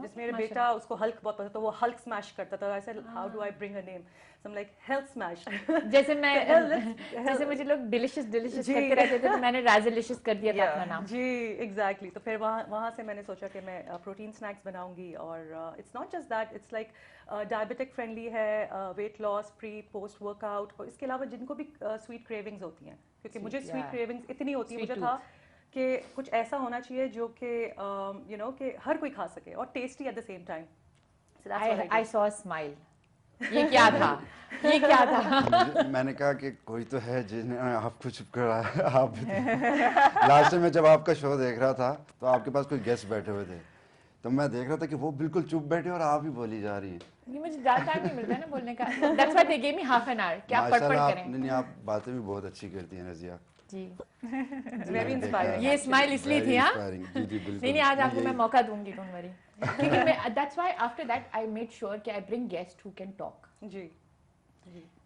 जिस मेरे बेटा उसको हल्क बहुत पसंद था, वो हल्क स्मैश करता था. I said how do I bring a name? So I'm like Health Smash. जैसे मुझे लोग डिलिशियस करते रहते थे तो मैंने राज़लिशियस कर दिया था अपना नाम. जी, एग्जैक्टली. तो फिर वहाँ से मैंने सोचा कि मैं प्रोटीन स्नैक्स बनाऊंगी. और it's not just that, it's like diabetic friendly है, weight loss, pre post workout. और इसके अलावा जिनको भी स्वीट क्रेविंग्स होती हैं, क्योंकि मुझे स्वीट क्रेविंग्स इतनी होती है, मुझे था कि कुछ ऐसा होना चाहिए जो कि यू नो कि हर कोई खा सके और tasty eight the same time. I saw a smile. ये क्या था? मैंने कहा कि कोई तो है जिसने आपको चुप कराया. आप लास्ट में जब आपका शो देख रहा था तो आपके पास कोई गेस्ट बैठे हुए थे, तो मैं देख रहा था कि वो बिल्कुल चुप बैठे और आप ही बोली जा रही हैं. नहीं, मुझे ज़्यादा टाइम नहीं मिलता है ना बोलने का. That's why they gave me half an hour. क्या पढ़ करें. नहीं, आप बातें भी बहुत अच्छी करती हैं रज़िया जी. Very inspiring. ये स्माइल इसलिए थी. हाँ, बिल्कुल. नहीं, आज आपको मैं मौका दूंगी, डोंट वरी. क्योंकि मैं that's why after that I made sure कि I bring guests who can talk. जी.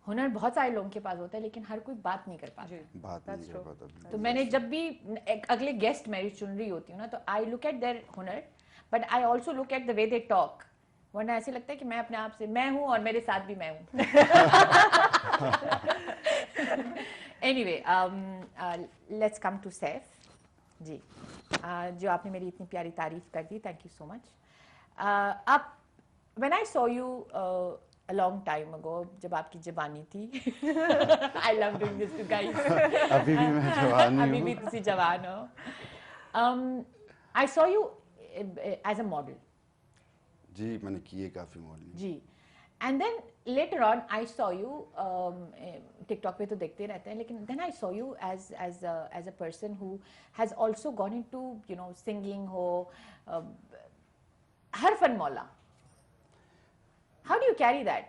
हुनर बहुत सारे लोगों के पास होता है लेकिन हर कोई बात नहीं कर पाता. बात नहीं कर पाता. तो मैंने जब भी अगले गेस्ट मेरी चुन रही होती हूँ ना, तो आई लुक एट देयर हुनर but I also look at the way they talk, वरना ऐसे लगता है कि मैं अपने आप से मैं हूँ और मेरे साथ भी मैं हूँ. Anyway, let's come to Saif ji. जो आपने मेरी इतनी प्यारी तारीफ कर दी, थैंक यू सो मच. आप when I saw you a long time ago, जब आपकी जवानी थी, I love doing this to guys. अभी भी मैं जवान ही अभी भी हूँ. तुसी जवान हो. I saw you as a model. जी मैंने किए काफी मॉडलिंग. जी. And then later on I saw you TikTok पे तो देखते रहते हैं, लेकिन then I saw you as a person who has also gone into singing हो, हर फन मौला. How do you carry that?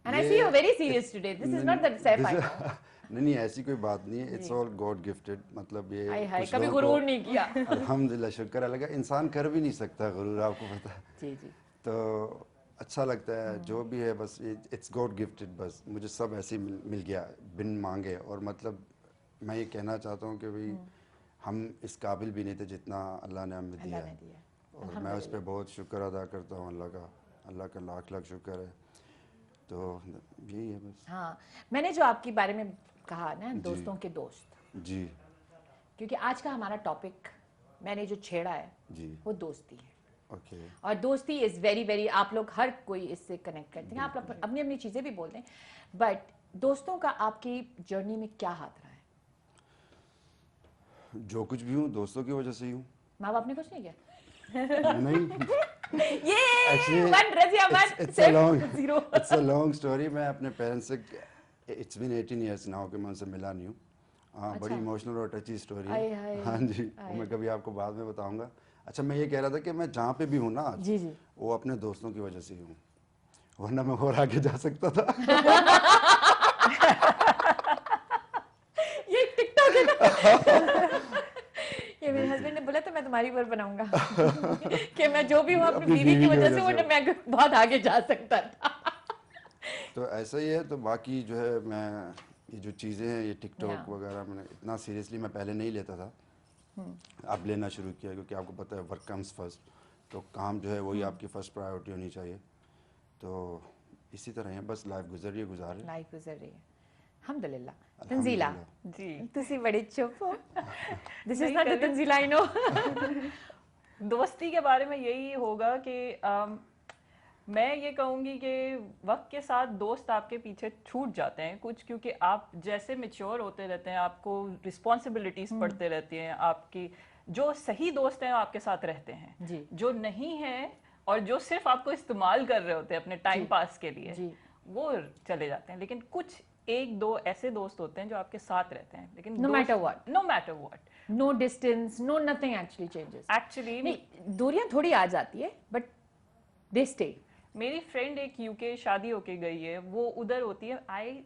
And I see you're very serious today. This is not the Saif I know. नहीं ऐसी कोई बात नहीं है. It's all God gifted. मतलब ये हाय कुछ कभी लोगों गुरूर को- नहीं किया. अल्हम्दुलिल्लाह, शुक्र है लगा. इंसान कर भी नहीं सकता गुरूर, आपको पता है. जी जी. तो अच्छा लगता है जो भी है, बस इट्स गॉड गिफ्टेड. बस मुझे सब ऐसे ही मिल गया बिन मांगे. और मतलब मैं ये कहना चाहता हूँ कि भाई हम इस काबिल भी नहीं थे जितना अल्लाह ने हमें दिया. अल्लाह ने दिया. और मैं उस पर बहुत शुक्र अदा करता हूँ अल्लाह का. अल्लाह का लाख लाख शुक्र है. तो यही है बस. हाँ, मैंने जो आपके बारे में कहा ना, दोस्तों के दोस्त, जी क्योंकि आज का हमारा टॉपिक मैंने जो छेड़ा है जी. वो दोस्ती है. ओके. और दोस्ती इज वेरी वेरी, आप लोग हर कोई इससे कनेक्ट करते हैं, आप अपनी अपनी चीजें भी बोलते हैं, बट दोस्तों का आपकी जर्नी में क्या हाथ रहा है? जो कुछ भी हूँ दोस्तों की वजह से ही हूँ. माँ बाप ने कुछ नहीं किया? नहीं ये Actually, one Razia one it's a long zero. it's a long story. मैं अपने पेरेंट्स से it's been 18 years now कि मैं उनसे मिला नहीं हूँ. हाँ बड़ी इमोशनल और टची स्टोरी आय, है. आय, हाँ जी, वो मैं कभी आपको बाद में बताऊंगा. अच्छा मैं ये कह रहा था कि मैं जहाँ पे भी हूँ ना आज, जी जी. वो अपने दोस्तों की वजह से ही हूँ, वरना मैं और आगे जा सकता था. ये टिकटॉक है ना. ये मेरे हस्बैंड ने बोला था मैं तुम्हारी पर बनाऊंगा कि मैं जो भी हूँ अपनी बीवी की वजह से, वरना मैं बहुत आगे जा सकता था. तो ऐसा ही है. तो बाकी जो है मैं ये जो चीज़ें हैं ये टिकटॉक Yeah. वगैरह मैंने इतना सीरियसली मैं पहले नहीं लेता था. अब लेना शुरू किया क्योंकि आपको पता है वर्क कम्स फर्स्ट. तो काम जो है वही आपकी फर्स्ट प्रायोरिटी होनी चाहिए. तो इसी तरह है बस. लाइफ गुजर रही है, गुजार रही है. लाइफ गुजर रही है. अल्हम्दुलिल्लाह. तंजीला जी. तुसी बड़ी चुप हो. दिस इज नहीं नॉट द कर रही. Tanzila I know. दोस्ती के बारे में यही होगा कि मैं ये कहूँगी कि वक्त के साथ दोस्त आपके पीछे छूट जाते हैं कुछ, क्योंकि आप जैसे मेच्योर होते रहते हैं आपको रिस्पॉन्सिबिलिटीज पड़ते रहती हैं. आपकी जो सही दोस्त हैं आपके साथ रहते हैं, जी. जो नहीं है और जो सिर्फ आपको इस्तेमाल कर रहे होते हैं अपने टाइम पास के लिए, जी. वो चले जाते हैं. लेकिन कुछ एक दो ऐसे दोस्त होते हैं जो आपके साथ रहते हैं. लेकिन No matter what. No matter what, no distance, no nothing actually changes. Actually नहीं, दूरियां थोड़ी आ जाती है बट दे स्टे. मेरी फ्रेंड एक यूके शादी होके गई है, वो उधर होती है. I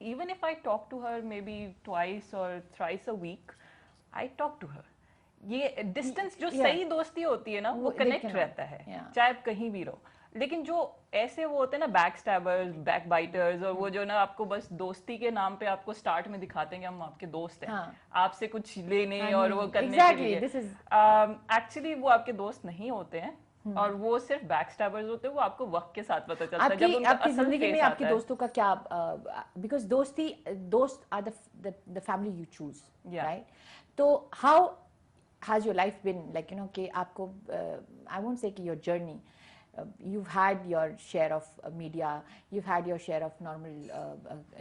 even if I talk to her maybe twice और thrice a week, I talk to her. ये डिस्टेंस जो Yeah. सही दोस्ती होती है ना, वो they कनेक्ट cannot. रहता है. Yeah. चाहे आप कहीं भी रहो. लेकिन जो ऐसे वो होते हैं ना बैक स्टैबर्स, बैक बाइटर्स, और वो जो ना आपको बस दोस्ती के नाम पे आपको स्टार्ट में दिखाते हैं कि हम आपके दोस्त हैं, हाँ. आपसे कुछ लेने हाँ, और वो करने exactly, के लिए. this is- एक्चुअली वो आपके दोस्त नहीं होते हैं. और वो सिर्फ बैक स्टैबर्स होते हैं. वो आपको वक्त के साथ पता चलता है जब आपकी उनका आपकी असल जिंदगी में फेस आपके आता है. दोस्तों का क्या, बिकॉज दोस्त are the family you choose, Yeah. Right? तो how has your life been like, you know, कि आपको आई वोंट से कि your journey, you've had your share of media, you've had your share of normal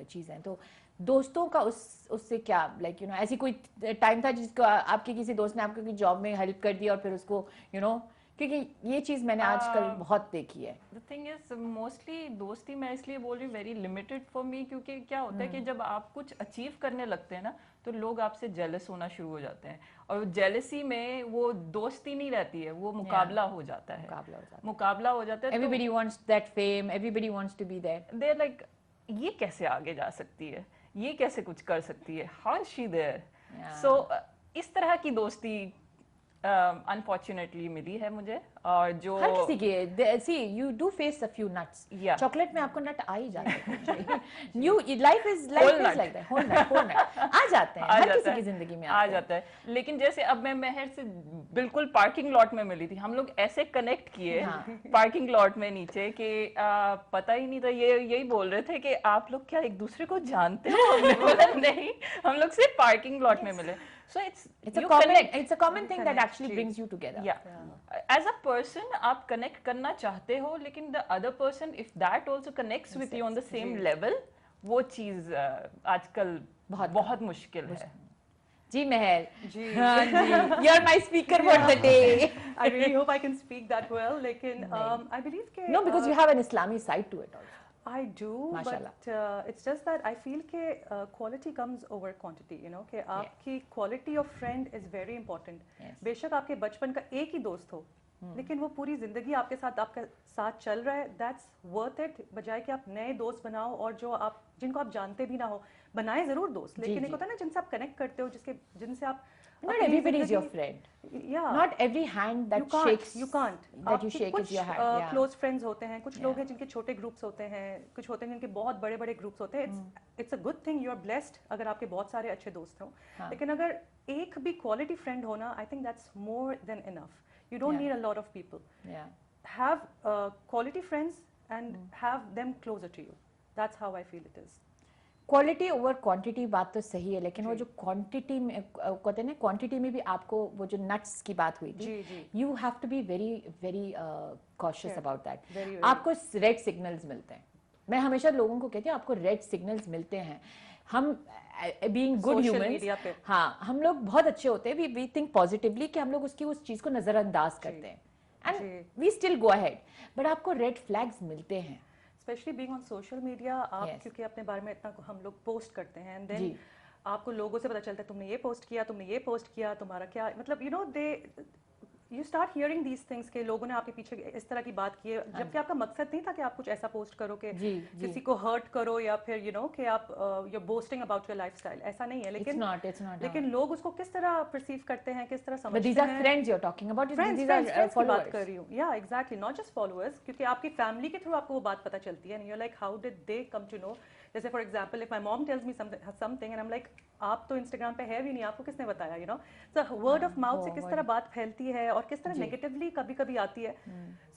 चीज़ें, तो दोस्तों का उससे क्या, लाइक यू नो, ऐसी कोई टाइम था जिसको आपके किसी दोस्त ने आपको जॉब में हेल्प कर दिया और फिर उसको यू नो, क्योंकि ये चीज़ मैंने आजकल बहुत देखी है. द थिंग इज मोस्टली दोस्ती मैं इसलिए बोल रही हूँ वेरी लिमिटेड फॉर मी, क्योंकि क्या होता है कि जब आप कुछ अचीव करने लगते हैं ना, तो लोग आपसे जेलस होना शुरू हो जाते हैं. और जेलसी में वो दोस्ती नहीं रहती है, वो मुकाबला हो जाता है. मुकाबला हो जाता है. Everybody wants that fame, everybody wants to be there. They are like, ये कैसे आगे जा सकती है, ये कैसे कुछ कर सकती है, हाउ इज शी देयर. सो इस तरह की दोस्ती अनफॉर्चुनेटली मिली है मुझे, और जो हर किसी के see you do face a few nuts, Yeah. Chocolate में आपको नट आ ही जाते हैं, new life is like that, whole nut आ जाते हैं, आ हर जाता किसी है, की जिंदगी में आ आते हैं। जाता है। लेकिन जैसे अब मैं महर से बिल्कुल पार्किंग लॉट में मिली थी, हम लोग ऐसे कनेक्ट किए हाँ। पार्किंग लॉट में नीचे कि पता ही नहीं था, ये यही बोल रहे थे कि आप लोग क्या एक दूसरे को जानते हो? हमने बोला नहीं, हम लोग सिर्फ पार्किंग लॉट में मिले। So It's a common thing that connect, actually जी। brings you together. As a person आप कनेक्ट करना चाहते हो, लेकिन the other person if that also connects with you on the same level, वो चीज आजकल बहुत मुश्किल है। जी महर, जी। हाँ जी, you're my speaker for the day. I really hope I can speak that well. लेकिन I believe कि No, because you have an Islami side to it also. I do, Mashallah. but it's just that I feel कि quality comes over quantity, you know, कि आपकी quality of friend is very important. Yes. बेशक आपके बचपन का एक ही दोस्त हो, लेकिन वो पूरी जिंदगी आपके साथ चल रहा है, that's worth it, बजाय कि आप नए दोस्त बनाओ और जिनको आप जानते भी ना हो, बनाए जरूर दोस्त, लेकिन एक होता है ना जिनसे आप कनेक्ट करते हो, जिनसे आप Not everybody is your friend. Yeah. Not every hand that shakes. You can't. That you shake is your hand. Yeah. Close friends होते हैं, कुछ लोग हैं जिनके छोटे ग्रुप्स होते हैं, कुछ होते हैं जिनके बहुत बड़े बड़े ग्रुप्स होते हैं। It's a good thing, you are blessed अगर आपके बहुत सारे अच्छे दोस्त हों, लेकिन अगर एक भी क्वालिटी फ्रेंड होना, I think that's more than enough. You don't need a lot of people. Yeah. Have quality friends and have them closer to you, that's how I feel it is. Quality over quantity बात तो सही है, लेकिन वो जो क्वांटिटी में कहते हैं ना, क्वांटिटी में भी आपको वो जो नट्स की बात हुई थी, you have to be very very cautious about that. आपको रेड सिग्नल्स मिलते हैं, मैं हमेशा लोगों को कहती हूँ आपको रेड सिग्नल्स मिलते हैं। हम बीइंग गुड ह्यूमंस, हाँ, हम लोग बहुत अच्छे होते हैं, वी थिंक पॉजिटिवली कि हम लोग उस चीज को नजरअंदाज करते हैं, and we still go ahead, but आपको रेड फ्लैग्स मिलते हैं। Specially being on social media, आप क्योंकि अपने बारे में इतना हम लोग पोस्ट करते हैं, एंड देन आपको लोगों से पता चलता है तुमने ये पोस्ट किया, तुमने ये पोस्ट किया, तुम्हारा क्या मतलब, you know, you start hearing these things के लोगों ने आपके पीछे इस तरह की बात की है, जबकि आपका मकसद नहीं था कि आप कुछ ऐसा पोस्ट करो कि किसी को हर्ट करो, या फिर यू नो कि आप you are boasting about your lifestyle, ऐसा नहीं है। लेकिन लोग उसको किस तरह परसीव करते हैं, किस तरह समझते हैं। These are friends you're talking about. Friends followers. बात कर रही हूँ, yeah, exactly, not just followers, क्योंकि आपकी फैमिली के थ्रू आपको वो बात पता चलती है, and you're like, how did they come to know? जैसे for example, if my mom tells me something and I am like, आप तो इंस्टाग्राम पे है भी नहीं, आपको किसने बताया, you know. So word of mouth से किस तरह बात फैलती है और किस तरह नेगेटिवली कभी कभी आती है।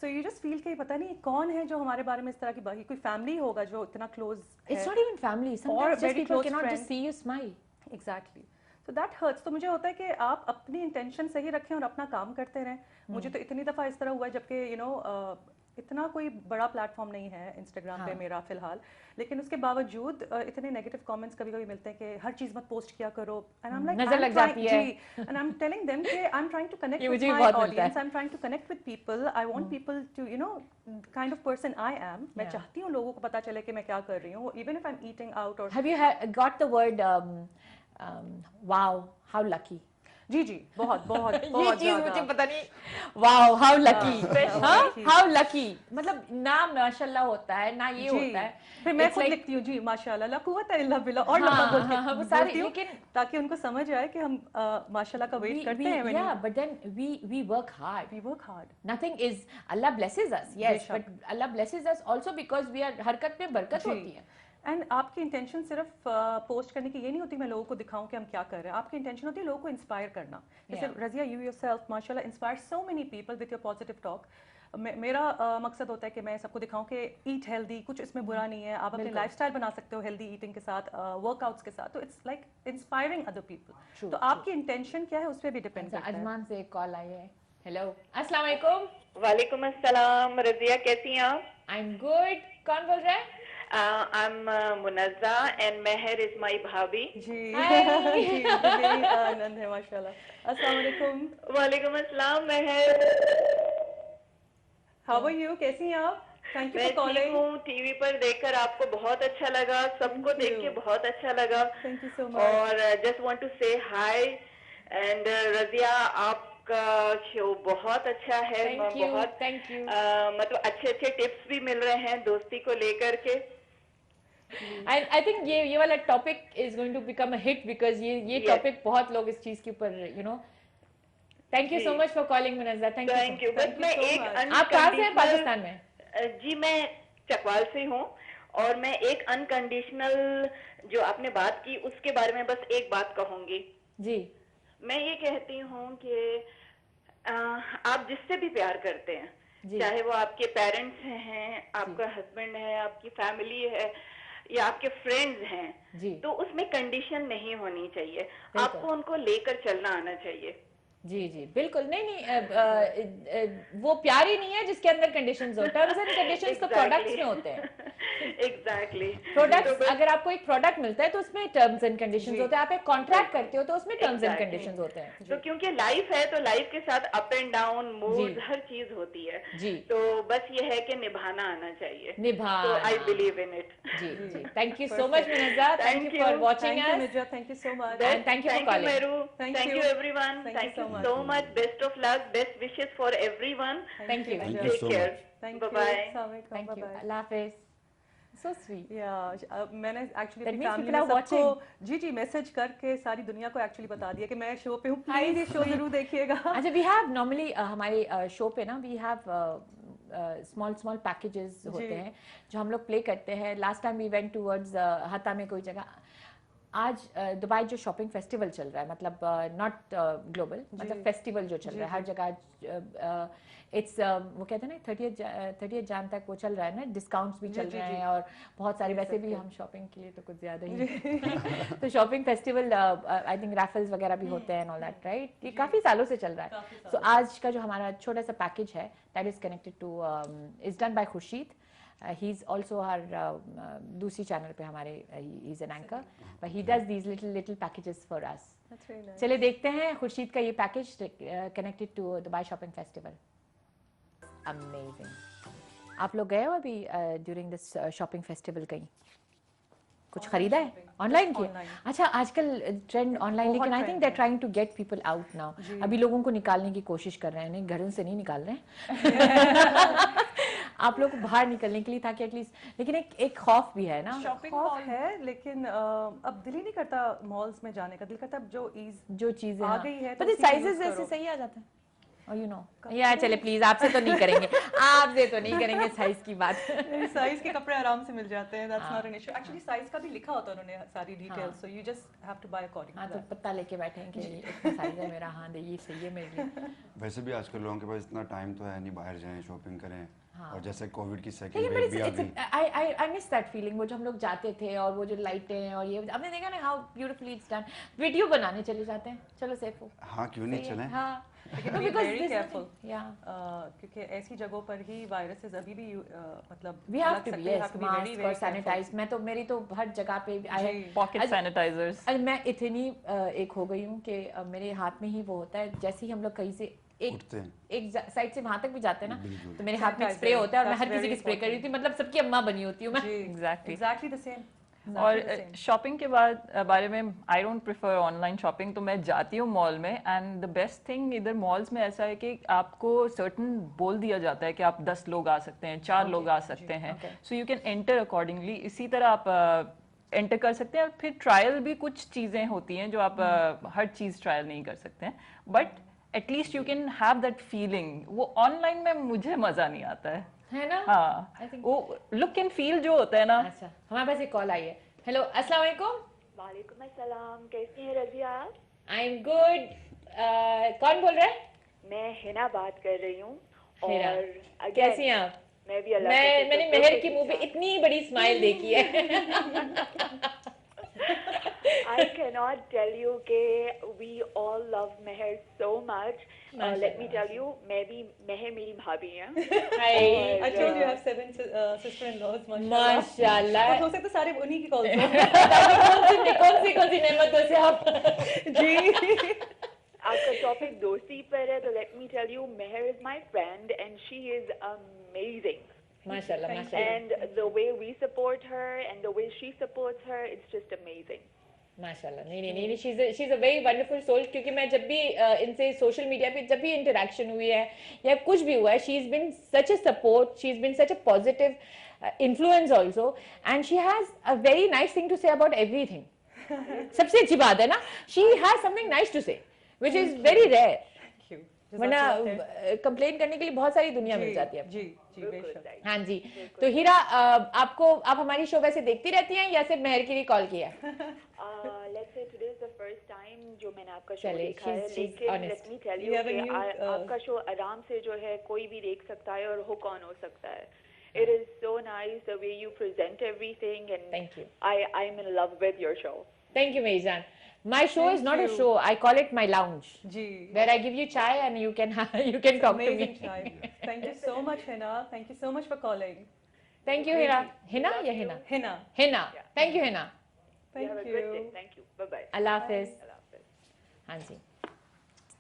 सो यू जस्ट फील कि पता नहीं कौन है जो हमारे बारे में इस तरह की बात, कोई फैमिली होगा जो इतना क्लोज है। It's not even family. Sometimes just people cannot just see you smile. Exactly. So that hurts. तो मुझे होता है कि आप अपनी इंटेंशन सही रखें और अपना काम करते रहें। मुझे तो इतनी दफ़ा इस तरह हुआ है, जबकि यू नो इतना कोई बड़ा प्लेटफॉर्म नहीं है इंस्टाग्राम पे मेरा फिलहाल, लेकिन उसके बावजूद इतने नेगेटिव कमेंट्स कभी कभी मिलते हैं कि हर चीज मत पोस्ट किया करो, एंड आई एम लाइक, नजर लग जाती है, and I am telling them कि I am trying to connect with my audience, I am trying to connect with people, I want people to, you know, kind of person I am. मैं चाहती हूँ लोगों को पता चले कि मैं क्या कर रही हूँ, even if I am eating out. और have you got the word wow how lucky? जी जी, बहुत बहुत ये चीज मुझे पता नहीं, wow how lucky, how lucky, मतलब ना माशाल्लाह होता है ना ये होता है, फिर मैं खुद लिखती हूँ जी माशाल्लाह ला कुव्वत इल्ला बिल्लाह, और लम्बा बोलती हूँ सारी, लेकिन ताकि उनको समझ आए कि हम माशाल्लाह का वेट करते हैं। Yeah, but then we work hard. We work hard. Nothing is, Allah blesses us, yes, but Allah blesses us also because we are, हरकत में बरकत होती है। एंड आपकी इंटेंशन सिर्फ पोस्ट करने की ये नहीं होती मैं लोगों को दिखाऊं कि हम क्या कर रहे हैं, आपकी इंटेंशन होती है लोगों को इंस्पायर करना। जैसे रजिया, यू योरसेल्फ माशाल्लाह inspire so many people with your positive talk. मेरा मकसद होता है कि मैं सबको दिखाऊं कि ईट हेल्दी, कुछ इसमें बुरा नहीं है, आप अपनी लाइफस्टाइल बना सकते हो हेल्दी ईटिंग के साथ, वर्कआउट्स के साथ, तो it's like inspiring other people. तो आपकी इंटेंशन क्या है उस पर भी डिपेंड करता है। अजमान से एक कॉल आई है। हेलो, अस्सलाम वालेकुम। वालेकुम अस्सलाम, रजिया कैसी हैं आप? I am good. कौन बोल रहा है? I'm Munazza and Meher is my भाभी। जी जी, मेरी आनंद है माशाल्लाह। अस्सलाम वालेकुम। वालेकुम अस्सलाम मेहर। हाउ आर यू, कैसी हैं आप? Thank you for calling. मैं ठीक हूँ, टीवी पर देखकर आपको बहुत अच्छा लगा, सबको देख के बहुत अच्छा लगा। Thank you so much. और जस्ट वांट टू से हाय एंड रजिया, आपका शो बहुत अच्छा है, बहुत थैंक यू। मतलब अच्छे अच्छे टिप्स भी मिल रहे हैं दोस्ती को लेकर के। I think ये वाला topic is going to become a hit because ये टॉपिक बहुत लोग इस चीज के ऊपर, you know, thank you so much for calling Munazza, thank you. बस मैं एक आप कहाँ से हैं पाकिस्तान में? जी मैं चकवाल से हूँ, और मैं एक अनकंडीशनल जो आपने बात की उसके बारे में बस एक बात कहूंगी जी। मैं ये कहती हूँ कि आप जिससे भी प्यार करते हैं, चाहे वो आपके पेरेंट्स हैं, आपका हस्बैंड है, आपकी फैमिली है, या आपके फ्रेंड्स हैं, तो उसमें कंडीशन नहीं होनी चाहिए, आपको उनको लेकर चलना आना चाहिए। जी जी बिल्कुल, नहीं वो प्यार ही नहीं है जिसके अंदर कंडीशंस हो। टर्म्स एंड कंडीशंस तो प्रोडक्ट्स में होते हैं। एग्जैक्टली। प्रोडक्ट्स, अगर आपको एक प्रोडक्ट मिलता है तो उसमें टर्म्स एंड कंडीशंस होते हैं, आप एक कॉन्ट्रैक्ट करते हो तो उसमें टर्म्स एंड कंडीशंस होते हैं। तो क्योंकि लाइफ है तो लाइफ के साथ अप एंड डाउन, मूड, हर चीज होती है जी। तो बस ये है कि निभाना आना चाहिए, तो आई बिलीव इन इट। जी जी, thank you so much Munazza, thank you for watching us, thank you so much, and thank you for calling. Thank you everyone, thank you so much, best of luck, best wishes for everyone. Thank you. Take care. Bye bye. Thank you. Allah Hafiz. So sweet. मैंने एक्चुअली अपनी फैमिली में सबको जी मैसेज करके सारी दुनिया को एक्चुअली बता दिया कि मैं शो पे हूँ, प्लीज ये शो जरूर देखिएगा। अच्छा, वी हैव नॉर्मली हमारे शो पे ना वी हैव स्मॉल पैकेजेस होते हैं जो हम लोग प्ले करते हैं। Last time we went towards हता में कोई जगह। आज दुबई जो शॉपिंग फेस्टिवल चल रहा है, मतलब नॉट ग्लोबल, मतलब फेस्टिवल जो चल रहा है हर जगह, इट्स वो कहते हैं ना 30 जान तक वो चल रहा है ना, डिस्काउंट्स भी चल रहे हैं और बहुत सारे, वैसे भी हम शॉपिंग के लिए तो कुछ ज्यादा ही तो shopping festival I think Raffles वगैरह भी होते हैं, ऑल दैट राइट, ये काफी सालों से चल रहा है। सो आज का जो हमारा छोटा सा पैकेज है that is connected to, is done by Khurshid, he is also हर दूसरी चैनल पे हमारे, he is an anchor, but he does these little packages for us. चलिए देखते हैं खुर्शीद का ये package connected to Dubai shopping festival. Amazing. आप लोग गए हो अभी ड्यूरिंग दिस शॉपिंग फेस्टिवल कहीं कुछ खरीदा है? ऑनलाइन किया? अच्छा, आजकल ट्रेंड ऑनलाइन, लेकिन I think they are trying to get people out now. अभी लोगों को निकालने की कोशिश कर रहे हैं, नहीं घरों से नहीं निकाल रहे हैं आप लोग को बाहर निकलने के लिए, ताकि एटलीस्ट, लेकिन एक खौफ भी है ना, खौफ है, लेकिन अब दिल ही नहीं करता मॉल्स में जाने का, दिल करता अब जो चीजें आ गई है, तो साइजेस ऐसे सही आ जाते हैं। और यू नो यार, चले प्लीज, आपसे तो नहीं करेंगे, आपसे तो नहीं करेंगे साइज की बात साइज के कपड़े आराम से मिल जाते हैं, that's not an issue. Actually size का भी लिखा होता है उन्होंने सारी details, so you just have to buy according. हां, तो पता लेके बैठे हैं कि इतना साइज है मेरा, हां ये सही है मेरे लिए। वैसे भी आजकल लोगों के पास इतना टाइम तो है नहीं बाहर जाएं शॉपिंग करें, और जैसे कोविड की सेकंड वेव भी आ गई, आई मिस दैट फीलिंग, वो जो हम लोग जाते थे और वो जो लाइटें और ये, आपने देखा ना how beautifully it's done. Video बनाने चले जाते हैं, चलो सेफ हो। हाँ, क्यों नहीं चलें। हाँ, वेरी केयरफुल, क्योंकि ऐसी जगहों पर ही वायरसेस अभी भी मतलब we have to be, yes, mask और सैनिटाइज। मैं तो, मेरी तो हर जगह पे आई है पॉकेट सैनिटाइजर्स। मैं इतनी एक हो गई हूँ कि मेरे हाथ में ही वो होता है, जैसे ही हम लोग कहीं से एक साइड से वहां तक भी जाते हैं ना, तो मेरे हाथ में स्प्रे होता है और मैं हर किसी की स्प्रे कर रही थी, मतलब सबकी अम्मा बनी होती हूँ मैं। Exactly the same. और शॉपिंग के बारे में, I don't prefer online shopping, तो मैं जाती हूँ मॉल में, एंड द बेस्ट थिंग इधर मॉल्स में ऐसा है कि आपको सर्टन बोल दिया जाता है कि आप 10 लोग आ सकते हैं, 4 लोग आ सकते हैं, so you can enter accordingly. इसी तरह आप एंटर कर सकते हैं। फिर ट्रायल भी कुछ चीज़ें होती हैं जो आप हर चीज़ ट्रायल नहीं कर सकते हैं, but at least you can have that feeling. वो ऑनलाइन में मुझे मजा नहीं आता है ना। हाँ, वो लुक एंड फील जो होता है ना। अच्छा, हमारे पास एक कॉल आई है। हेलो, अस्सलाम वालेकुम। वालेकुम अस्सलाम, कैसी हैं रजिया आप? I am good. कौन बोल रहा है? मैं हिना बात कर रही हूँ। और कैसी हैं आप? मैं भी अल्लाह मैंने मेहर की मुंह पे इतनी बड़ी स्माइल देखी है I cannot tell you कि we all love Meher so much. Let me tell you, Meher मेरी भाभी है। I told you I have 7 sister-in-laws. माशाल्लाह। हो सकता सारे उन्हीं की कॉल हैं। कौन सी नेमतों से आप जी। आपका टॉपिक दोस्ती पर है, तो let me tell you, Meher is my friend and she is amazing. माशाल्लाह, माशाल्लाह। And the way we support her and the way she supports her, it's just amazing. माशाल्लाह। नहीं, she is a very wonderful soul. क्योंकि मैं जब भी इनसे सोशल मीडिया पे जब भी इंटरेक्शन हुई है या कुछ भी हुआ है, she is been such a support, she is been such a positive influence also, and she has a very nice thing to say about everything. सबसे अच्छी बात है ना, she has something nice to say, which is very rare. वरना कंप्लेन करने के लिए बहुत सारी दुनिया मिल जाती है। जी जी बेशक। हाँ जी, तो हीरा आप हमारी शो वैसे देखती रहती हैं या सिर्फ मेहर के लिए कॉल किया? Let's say today is the first time जो मैंने आपका शो चले, देखा है, she's लेकिन honest. let me tell We you have a कि new, आपका शो आराम से जो है कोई भी देख सकता है और hook on हो सकता है. It is so nice the way you present everything, and Thank you. I'm in love with your show. Thank you, Meizan. My show is Thank not a you. show. I call it my lounge, ji where I give you chai and you can talk to me. amazing chai. Thank you so much Hina, thank you so much for calling. Thank you, Hira. Hina या Hina? Hina, Hina. Thank you, Hina. You have a thank good day. you. Thank you. Bye bye. Allah Hafiz. Allah Hafiz. हाँ जी,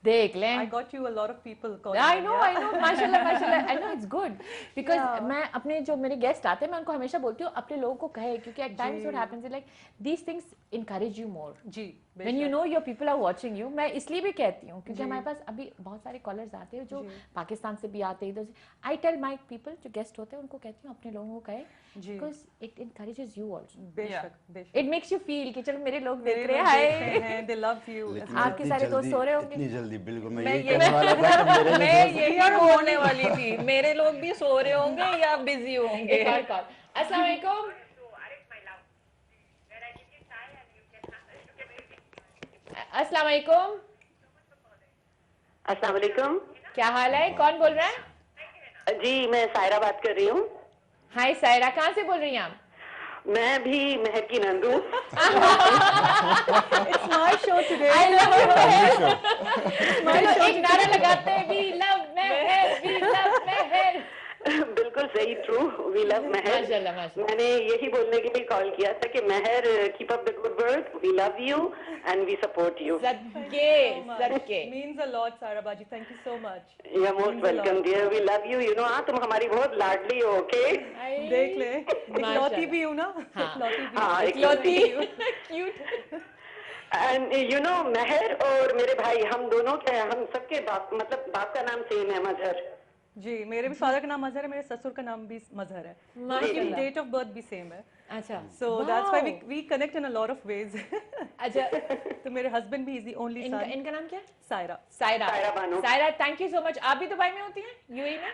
देख लें। I got you a lot of people calling. I know, माशाल्लाह माशाल्लाह, I know it's good because Yeah. मैं अपने जो मेरे गेस्ट आते हैं मैं उनको हमेशा बोलती हूँ अपने लोगों को कहे, क्योंकि at times ji. what happens is like these things encourage you more. Ji When you know your people are watching you, मैं इसलिए भी कहती हूँ क्योंकि जी। हमारे पास अभी बहुत सारे कॉलर्स आते हैं जो जी। पाकिस्तान से भी आते हैं इधर से। I tell my people जो गेस्ट होते हैं उनको कहती हूँ अपने लोगों को कहे जी because it encourages you also. बेशक बेशक It makes you feel कि चलो मेरे लोग मेरे देख रहे लोग देख रहे हैं। हैं, they love you. लेकिन आपके इतनी सारे दोस्त जल्दी- सो रहे होंगे? इतनी जल्दी बिल्कुल मैं मैं यही ये- कहने वाला था कि मेरे जो मैं दोस्त- यही बोलने वाली थी, मेरे लोग भी सो रहे होंगे या बिजी होंगे। एक और कॉल। अस्सलाम वालेकुम। अस्सलाम वालेकुम। अस्सलाम वालेकुम। क्या हाल है? कौन बोल रहा है? जी मैं सायरा बात कर रही हूँ। हाय सायरा, कहाँ से बोल रही हैं आप? मैं भी महर की नंद हूँ। It's my show today. I love you महर। चलो एक नारा लगाते हैं, we love Mahar, we love महर। बिल्कुल सही, ट्रू, वी लव महर। माशाल्लाह माशाल्लाह। मैंने यही बोलने के लिए कॉल किया था कि Mehar keep up the good work, we love you and we support you. सदके सदके। Means a lot, Sara Baji. Thank you so much. You are most welcome dear, we love you. You know हाँ तुम हमारी बहुत लाडली हो, ओके? देख ले, इकलौती भी हूँ ना, इकलौती भी। हाँ इकलौती क्यूट। एंड यू नो महर और मेरे भाई हम दोनों के, हम सबके बाप, मतलब बाप का नाम सेम है, मजहर। जी मेरे भी फादर का नाम मजहर है, मेरे ससुर का नाम भी मजहर है, लेकिन डेट ऑफ बर्थ भी सेम है। अच्छा, So that's why we connect in a lot of ways. अच्छा। तो मेरे हस्बैंड भी is the only इनका son. इनका नाम क्या है? Saira. Saira. Saira Bano. Saira, thank you so much. आप भी दुबई में होती हैं, यूएई में?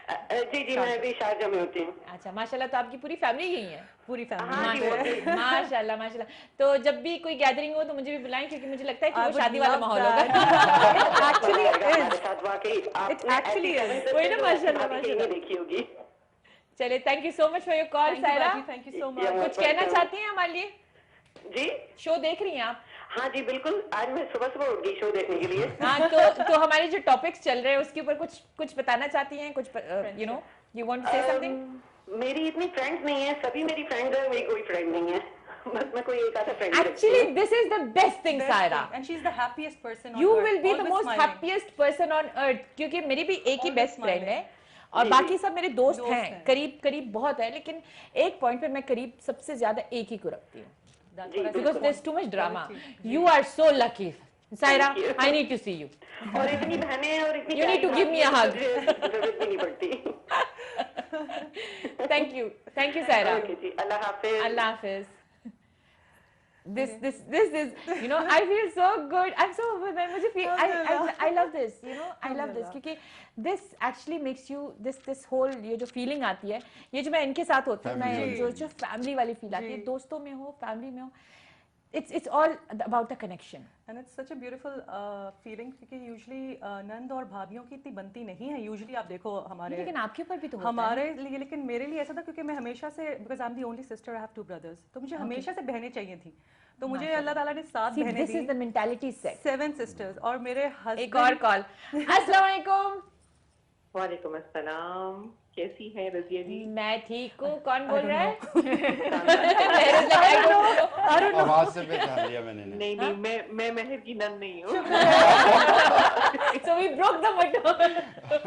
जी जी मैं भी शारजा में होती हूँ। अच्छा माशाल्लाह, तो आपकी पूरी फैमिली यही है? पूरी फैमिली। हाँ जी, माशाल्लाह माशाल्लाह माशाल्लाह। तो जब भी कोई गैदरिंग हो तो मुझे भी बुलाएं, क्योंकि मुझे लगता है कि I वो would शादी वाला love माहौल that. होगा। Actually it हमारे is. साथ वाकई It actually is. वही ना, माशाल्लाह आपने माशाल्लाह। देखी होगी। चलिए, thank you so much for your call Thank you, Saira. Baji. Thank you so much. Yeah, कुछ कहना चाहती हैं हमारे लिए? जी शो देख रही हैं आप? हाँ जी बिल्कुल, आज मैं सुबह सुबह उठ गई शो देखने के लिए। हाँ, तो हमारे जो टॉपिक्स चल रहे हैं उसके ऊपर कुछ बताना चाहती हैं? कुछ you know you want to say something? मेरी इतनी फ्रेंड्स नहीं है, सभी मेरी फ्रेंड्स है, मेरी कोई फ्रेंड नहीं है। बस मैं कोई एक आधा friend. Actually this is the best thing Best Saira. thing. And she's the happiest person on you earth. Will be the Always most smiling. Happiest person on earth, क्योंकि मेरी भी एक ही Always बेस्ट फ्रेंड smiling. है और बाकी सब मेरे दोस्त दोस्त हैं, हैं। करीब करीब बहुत है, लेकिन एक पॉइंट पे मैं करीब सबसे ज्यादा एक ही को रखती हूँ, That's जी, what I because said. There is too much drama. Quality. You are so lucky Saira, Thank you. I need to see you. और इतनी बहनें हैं और इतनी You need to give me a hug. जरूरत भी नहीं पड़ती। Thank you Saira. ओके जी, अल्लाह हाफिज। Allah Hafiz. This is, you know, I feel so good. I'm so overwhelmed. मुझे feel, I love this, you know, I love this, क्योंकि this actually makes you, this whole ये जो feeling आती है, ये जो मैं इनके साथ होती हूँ, मैं Family जो family वाली feel आती है, जी। दोस्तों में हो, family में हो, it's all about the connection. And it's such a beautiful feeling, क्योंकि usually नंद और भाभीियों की इतनी बनती नहीं है। Usually आप देखो हमारे, लेकिन आपके ऊपर भी तो होता है। हमारे लिए, लेकिन मेरे लिए ऐसा था क्योंकि मैं हमेशा से, because I'm the only sister, I have 2 brothers, तो मुझे हमेशा से बहनें चाहिए थी, तो मुझे अल्लाह ताला ने 7 See, बहनें this is the the, mentality set. 7 sisters, और मेरे एक हस्बैंड। और कॉल। अस्सलाम वालेकुम। वालेकुम अस्सलाम, कैसी हैं रजिया जी? मैं ठीक हूँ, कौन बोल रहा है? आवाज से पहचान लिया मैंने। नहीं नहीं, मैं महर की नंद नहीं हूँ। So we broke the motor.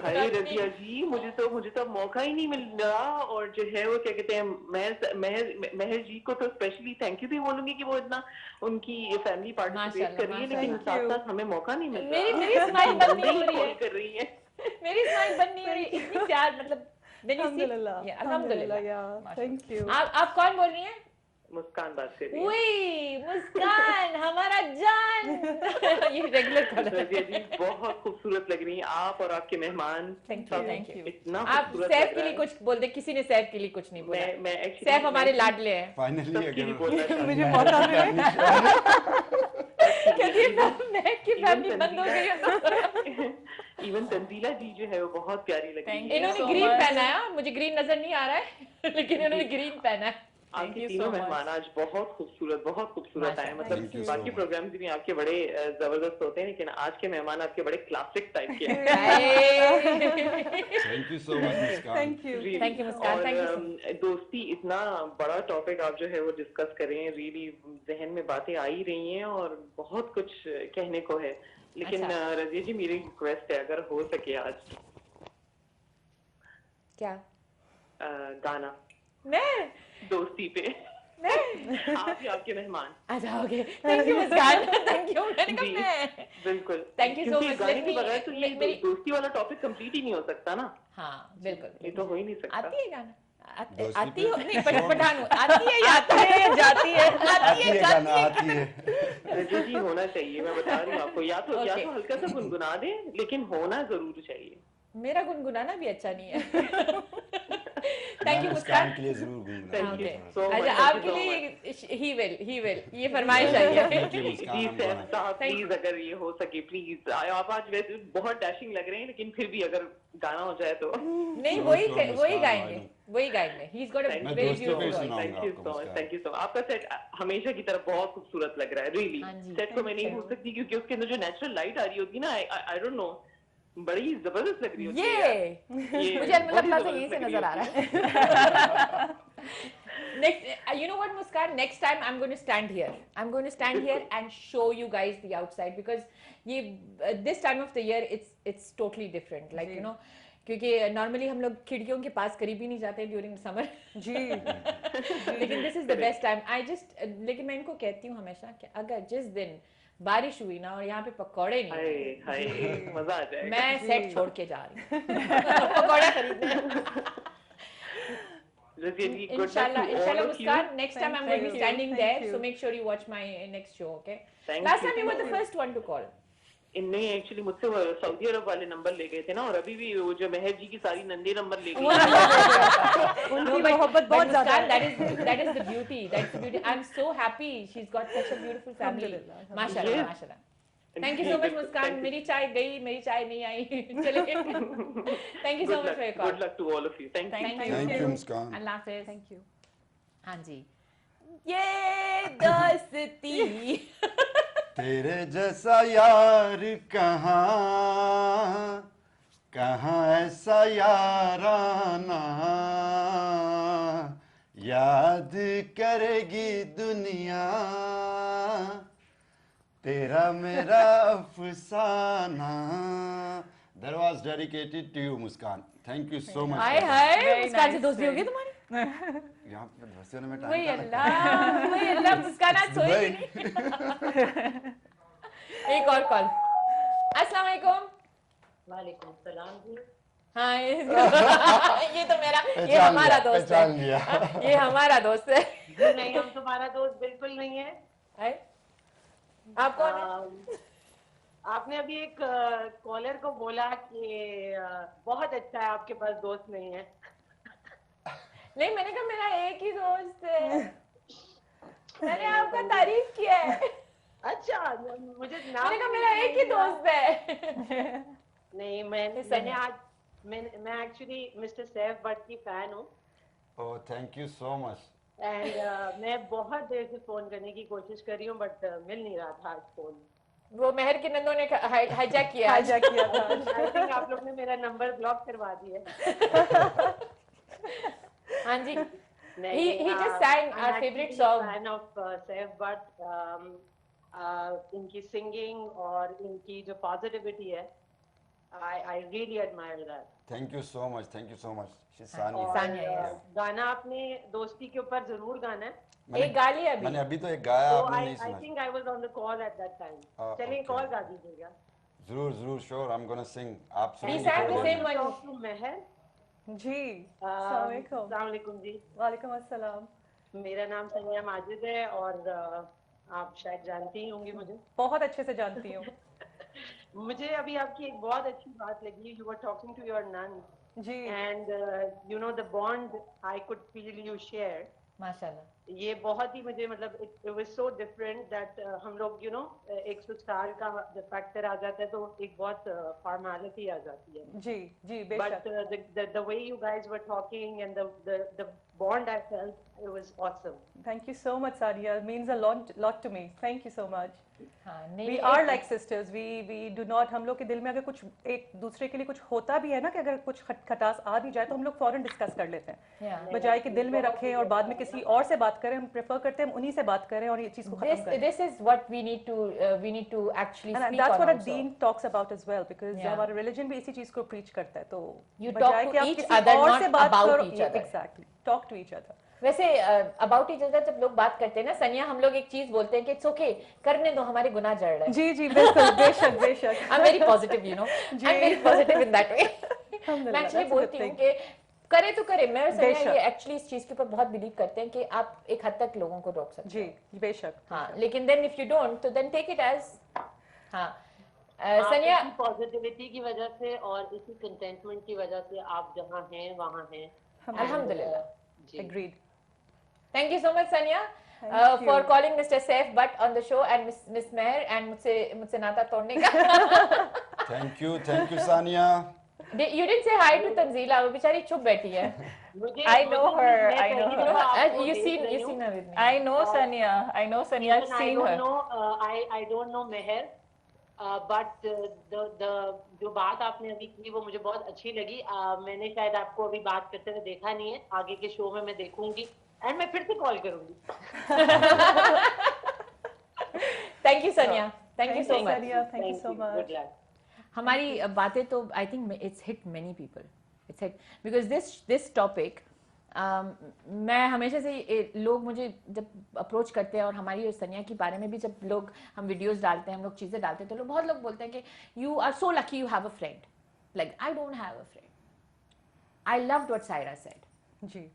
अरे रजिया जी, मुझे तो मौका ही नहीं मिल रहा, और जो है वो क्या कहते हैं, महर जी को तो स्पेशली थैंक यू भी बोलूंगी कि वो इतना उनकी फैमिली पार्टिसिपेट कर रही है, लेकिन साथ साथ हमें मौका नहीं मिल रहा। मेरी स्माइल बंद नहीं हो रही है। कर रही है। मेरी स्माइल बंद नहीं हो रही, इतनी प्यार, मतलब अल्हम्दुलिल्लाह, अल्हम्दुलिल्लाह। yeah, thank you. आप कौन बोल रही हैं? मुस्कान बात कर रही है। उई, मुस्कान हमारा जान ये रेगुलर कॉलर रजिया जी बहुत खूबसूरत लग रही हैं आप और आपके मेहमान। Thank you. इतना आप खूबसूरत सैफ लग के रहा लिए है। कुछ बोल दे, किसी ने सैफ के लिए कुछ नहीं बोला। मैं actually- सैफ हमारे लाडले हैं। फाइनली सबके लिए बोलना अगर चाहती मुझे मौका मिले। क्योंकि मैं की फैमिली बंद हो गई है तो इवन तंजीला जी जो है वो बहुत प्यारी लग रही Thank है। you इन्होंने so ग्रीन much. पहना है, मुझे ग्रीन नजर नहीं आ रहा है लेकिन इन्होंने ग्रीन पहना है। आपके you तीनों so much. मेहमान आज बहुत खूबसूरत आए। मतलब Thank you so बाकी much. प्रोग्राम्स भी आपके बड़े जबरदस्त होते हैं, लेकिन आज के मेहमान आपके बड़े क्लासिक टाइप के हैं। Thank you so much Muskan. Thank you. Really. Thank you, मुस्कान, और thank you so दोस्ती इतना बड़ा टॉपिक आप जो है वो डिस्कस कर रहे हैं, रियली जहन में बातें आ ही रही हैं और बहुत कुछ कहने को है। लेकिन अच्छा। रजिया जी मेरी रिक्वेस्ट है, अगर हो सके आज क्या गाना मैं दोस्ती पे मैं आप ही आपके मेहमान। अच्छा okay, thank you Muskan, thank you. मैंने कहा जी, मैं बिल्कुल। Thank you so क्योंकि much. गाने Let के me- बगैर तो ये मेरी- दोस्ती वाला टॉपिक कंप्लीट ही नहीं हो सकता ना। हाँ बिल्कुल, ये तो हो ही नहीं सकता। आती है गाना दोस्ती आती पे- हो नहीं पठान आती है या आता है जाती है आती है गाना आती है। रजिया जी होना चाहिए, मैं बता रही हूँ आपको। या तो Okay. हल्का सा गुनगुना दे, लेकिन होना जरूर चाहिए। मेरा गुनगुनाना भी अच्छा नहीं है। मैं थैंक यू मुस्कान मुस्कान। के लिए जरूर गुनगुनाऊंगा Thank you. थोड़ा सा। So much, अच्छा thank आपके you so लिए ही विल ये फरमाइश आई है। Thank you, मुस्कान, जी हम सैफ दोनों। साहब Thank प्लीज, अगर ये हो सके प्लीज। आप आज वैसे बहुत डैशिंग लग रहे हैं, लेकिन फिर भी अगर गाना हो जाए तो। नहीं Sure, वही sure, वही मुस्कान, गाएंगे I know. He is got a Thank मैं वेरी दोस्तों पे ही ब्यूटीफुल सुनाऊंगा थैंक यू आपको so much, Muskan. Thank you so much. आपका सेट हमेशा की तरह बहुत खूबसूरत लग रहा है, रियली। हाँ जी, सेट को मैं नहीं भूल सकती, क्योंकि उसके अंदर जो नेचुरल लाइट आ रही होती है ना, आई डोंट नो, बड़ी जबरदस्त लग रही होती है यार। ये मुझे अलमल्ला बड़ी प्लाजा जबरदस्त यहीं से लग नजर आ होती रहा है। है। Next, you know what, Muskan? Next time I'm going to stand here. I'm going to stand here and show you guys the outside because ये this time of the year it's totally different. Like you know, क्योंकि normally हम लोग खिड़कियों के पास करीब ही नहीं जाते during summer. जी लेकिन this is the best time. लेकिन मैं इनको कहती हूँ हमेशा कि अगर जिस दिन बारिश हुई ना और यहाँ पे पकौड़े नहीं हाय आए, हाय, मजा आ जाएगा। मैं सेट छोड़ के जा रही हूँ पकौड़ा खरीदने। Rajia ji, good luck Inshallah, to all inshallah, of you. Muskan. Next time I'm going to be Thank you. standing Thank there, you. so make sure you watch my next show, okay? Thank Last you. time you were the first one to call. इनने एक्चुअली मुझसे वो सऊदी अरब वाले नंबर ले गए थे ना, और अभी भी वो जो मेहर जी की सारी नंदी नंबर ले गई। उनकी मोहब्बत बहुत ज्यादा Muskan, है। that is the beauty. That's the beauty. I'm so happy. She's got such a beautiful family. Alhamdulillah. Mashallah, Yes. mashallah. Thank you so much, Muskan. मेरी चाय गई, मेरी चाय नहीं आई. चलिए. Thank you so much for your call. Good luck to all of you. Thank you. Thank you मुस्कान। अल्लाह हाफिज़. Thank you. हाँ जी. ये दोस्ती. तेरे जैसा यार कहाँ कहाँ ऐसा याराना, याद करेगी दुनिया तेरा मेरा अफसाना। That was dedicated to you Muskan. Thank you so much. Hi hi, Very मुस्कान से nice दोस्ती हो गई friend. तुम्हारी? यहाँ पे धंसे होने में वही टाइम क्या लगता है? वही अल्लाह, मुस्कान आज सोई ही नहीं. एक और कॉल. अस्सलाम वालेकुम. वालेकुम सलाम जी। हाय. ये तो मेरा, ये हमारा दोस्त है. पहचान लिया। ये हमारा दोस्त है. नहीं, हम तुम्हारा दोस्त बिल्कुल नहीं है। हाय. आप कौन है? आपने अभी एक कॉलर को बोला कि बहुत अच्छा है आपके पास दोस्त नहीं है। नहीं, मैंने कहा मेरा एक ही दोस्त है. मैंने आपका तारीफ किया है. अच्छा, मुझे नाम मैंने कहा मेरा एक ही दोस्त है. नहीं, मैं एक्चुअली मिस्टर सैफ भट्ट की फैन हूँ। Oh, thank you so much. And मैं बहुत देर से फोन करने की कोशिश कर रही हूँ, बट मिल नहीं रहा था आज फोन। वो मेहर के नंदों ने हाईजैक किया. हाईजैक किया था। आई थिंक आप लोग ने मेरा नंबर ब्लॉक करवा दिया। हाँ जी. नहीं, he just sang our favorite song. fan of Saif Bhatt. इनकी सिंगिंग और इनकी जो पॉजिटिविटी है, I really admire that. Thank you so much. Thank you so much. She's Sani. और Sania, yes. गाना आपने दोस्ती के ऊपर जरूर गाना है। एक गा लिया अभी. मैंने अभी तो एक गाया, तो आपने I नहीं सुना। think I was on the call at that time. चलिए okay. कॉल गा दीजिएगा। जरूर जरूर, sure, I'm gonna sing. आप He सुनेंगे sang तो the बोलेंगे। same one. Talk to मेहर। जी अस्सलाम वालेकुम जी। वालेकुम अस्सलाम। मेरा नाम सनिया माजिद है और आप शायद जानती ही होंगी मुझे। बहुत अच्छे से जानती हूँ। मुझे अभी आपकी एक बहुत अच्छी बात लगी, you were talking to your nan जी, and you know the bond I could feel you share. माशाल्लाह, ये बहुत ही मुझे मतलब it was so different that हम लोग यू नो एक ससुराल का जब फैक्टर आ जाता है तो एक बहुत फॉर्मेलिटी आ जाती है। जी, जी, बट बेशक। the way you guys were talking and the bond I felt, it was awesome. Thank you so much, Sadia. It means a lot to me. Thank you so much. हाँ We नहीं are like sisters. We do not, हम लोग के दिल में अगर कुछ एक दूसरे के लिए कुछ होता भी है ना, कि अगर कुछ खटास आ भी जाए तो हम लोग फौरन डिस्कस कर लेते हैं, Yeah. बजाय कि दिल में रखें और बाद में किसी और से बात करें। हम प्रेफर करते हैं हम उन्हीं से बात करें और ये चीज को खत्म करें। This is what we need to actually And speak that's on what a also. deen talks about as well, because Yeah. हमारा religion भी इसी चीज को preach करता है। तो You बजाय talk कि to आप each किसी other, और not से बात about करो, each other. exactly, talk to each other. वैसे अबाउट ईच अदर जब लोग बात करते हैं ना सनिया, हम लोग एक चीज बोलते हैं कि इट्स ओके, करने दो, हमारे गुनाह जड़ रहे हैं। जी जी बिल्कुल, बेशक बेशक। I am very positive, you know, I am very positive in that way. मैं एक्चुअली बोलती हूँ कि करे तो करे। मैं और सनिया ये एक्चुअली इस चीज के ऊपर बहुत बिलीव करते हैं कि आप एक हद तक लोगों को रोक सकते जी बेशक। हाँ, लेकिन देन इफ यू डोंट तो देन टेक इट एज हाँ। सनिया, पॉजिटिविटी की वजह से और इसी कंटेंटमेंट की वजह से आप जहाँ हैं वहाँ हैं, अल्हम्दुलिल्लाह। Agreed. Thank you so much, Sania, for calling Mr. Saif Butt on the show and Miss Meher and मुझसे नाता तोड़ने का। Thank you, Sania. You didn't say hi to Tanzila, वो बेचारी चुप बैठी है। I know her. I know her. You seen her with me. I know Sania. I know Sania. I've seen her. I don't know Meher, but the जो बात आपने अभी की वो मुझे बहुत अच्छी लगी। मैंने शायद आपको अभी बात करते हुए देखा नहीं है, आगे के शो में मैं देखूंगी एंड मैं फिर से कॉल करूंगी। Thank you, Sania. Thank you so much. Thank you so much. Good luck. हमारी बातें तो I think it's hit many people, it's hit because this topic मैं हमेशा से लोग मुझे जब अप्रोच करते हैं और हमारी और सनिया के बारे में भी जब लोग हम वीडियोस डालते हैं, हम लोग चीज़ें डालते हैं, तो लोग बहुत लोग बोलते हैं कि you are so lucky you have a friend. Like I don't have a friend. I loved what Saira said ji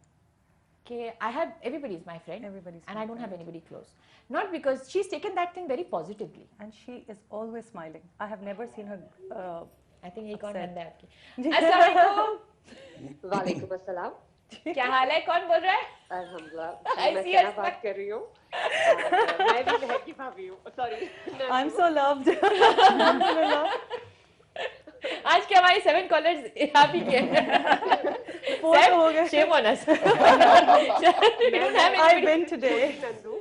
कि I have everybody is my friend Everybody's and my I don't have friend. anybody close, not because she's taken that thing very positively. and she is always smiling. I have never seen her I think ये कौन upset. बंदा है आपकी? अस्सलाम वालेकुम। वालेकुम अस्सलाम। क्या हाल है? कौन बोल रहा है? अल्हम्दुलिल्लाह। I मैं see सना us- बात कर रही हूँ। मैं भी महक की भाभी हूँ। Sorry. I'm so loved. Alhamdulillah. आज के हमारे 7 कॉलर्स आप ही के Four हो गए। Shame on us. We don't have I anybody. win today. Nandu,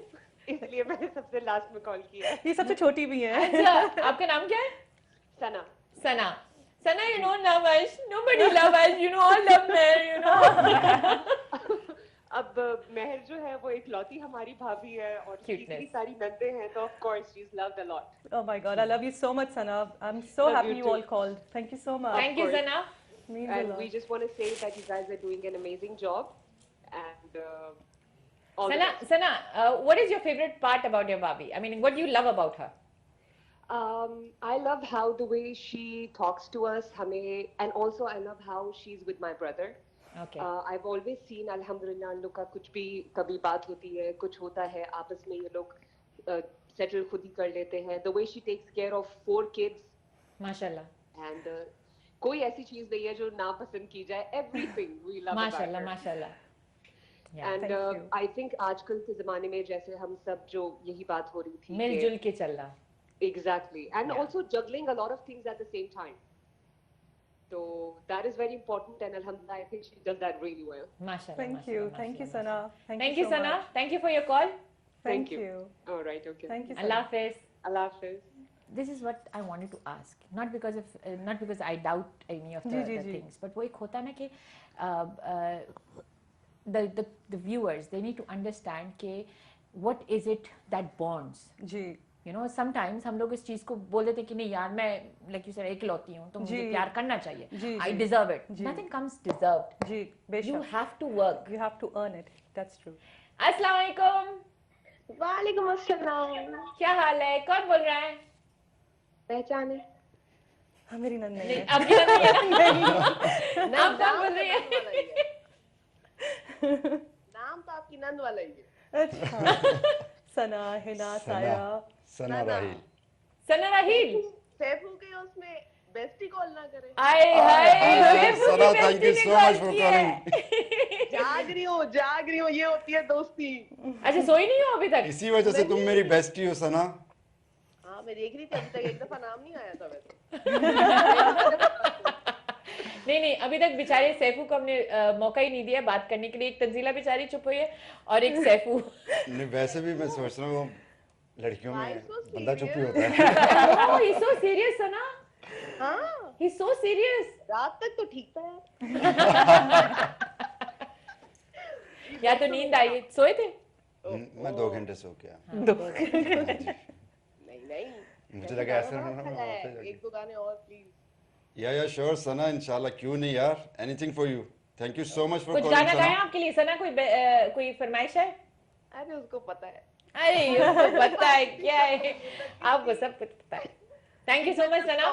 इसलिए मैंने सबसे लास्ट में कॉल किया। ये सबसे छोटी भी है। अच्छा, आपका नाम क्या है? सना। Sana. Sana, you don't love us. Nobody love us. You know, all love Meher, you know. अब महर जो है वो इकलौती हमारी भाभी है और उसकी Cuteness. इतनी सारी नंदे हैं तो of course she's loved a lot. Oh my God, I love you so much, Sana. I'm so Love happy you you too. all called. Thank you so much. Thank you, course. Sana. Means a And lot. we just want to say that you guys are doing an amazing job and all the Sana, best. Sana, what is your favorite part about your Bobby? I mean, what do you love about her? I love how the way she talks to us, हमें, and also I love how she's with my brother. Okay. I've always seen अल्हम्दुलिल्लाह इन लोग का कुछ भी कभी बात होती है, कुछ होता है आपस में, ये लोग सेटल खुद ही कर लेते हैं. The way she takes care of 4 kids Mashallah. and कोई ऐसी चीज नहीं है जो ना पसंद की जाए. Everything we love about Mashallah, her. Mashallah. Yeah. And Thank you. I think आजकल के ज़माने में जैसे हम सब जो यही बात हो रही थी कि मिलजुल के चलना. exactly, and Yeah. also juggling a lot of things at the same time. So that is very important, and alhamdulillah, I think she does that really well. Mashallah. Thank you. Mashallah, Thank you, Mashallah. Sana. Thank you, so Sana. much. Thank you for your call. Thank Thank you. you. All right, okay. Thank you, Sana. Allah Hafiz. Allah Hafiz. This is what I wanted to ask. Not because I doubt any of the ji. things, but वो एक होता है ना कि the viewers, they need to understand कि what is it that bonds. Ji You know, sometimes हम लोग इस चीज को बोल देते हैं कि नहीं यार, मैं like you said एकलौती हूँ तो मुझे जी। प्यार करना चाहिए. जी, I ji. deserve it. Ji. Nothing comes deserved. Ji You बेशक. have to work. You have to earn it. That's true. अस्सलाम वालेकुम. वालेकुम अस्सलाम. क्या हाल है? कौन बोल रहा है? पहचाने? हाँ मेरी नंद नहीं नहीं, है. आपकी नंद नहीं है ना? आप कौन बोल रही है? नाम तो आपकी नंद वाला ही है. अच्छा. सना, हिना, सायरा, सना राहिल। सना राहिल सैफ हो गई उसमें बेस्टी कॉल ना करे। आए hi Sana, thank you so much for calling. जाग रही हूँ, ये होती है दोस्ती। अच्छा, सोई नहीं हो अभी तक? इसी वजह से तुम मेरी बेस्टी हो सना। हाँ, मैं देख रही थी अभी तक, एक दफा नाम नहीं आया था वैसे। नहीं, अभी तक बेचारे सैफू को हमने मौका ही नहीं दिया बात करने के लिए। एक तंजीला बेचारी चुप हुई है और एक सैफू। नहीं, वैसे भी मैं सोच रहा हूँ लड़कियों में बंदा चुप ही होता है। Oh, he's so serious, सना। हाँ, He's so serious. रात तक तो ठीक था यार। या तो नींद आई, सोए थे? मैं 2 घंटे सो गया। नहीं, मुझे लगा ऐसा एक दो गाने और प्लीज। या श्योर सना, इंशाल्लाह, क्यों नहीं यार, anything for you. Thank you so much for कुछ कॉलिंग गाना सना। गाएं आपके लिए सना? कोई फरमाइश है? अरे उसको पता है। अरे उसको पता है क्या है, आपको सब कुछ पता है। Thank you so much Sana.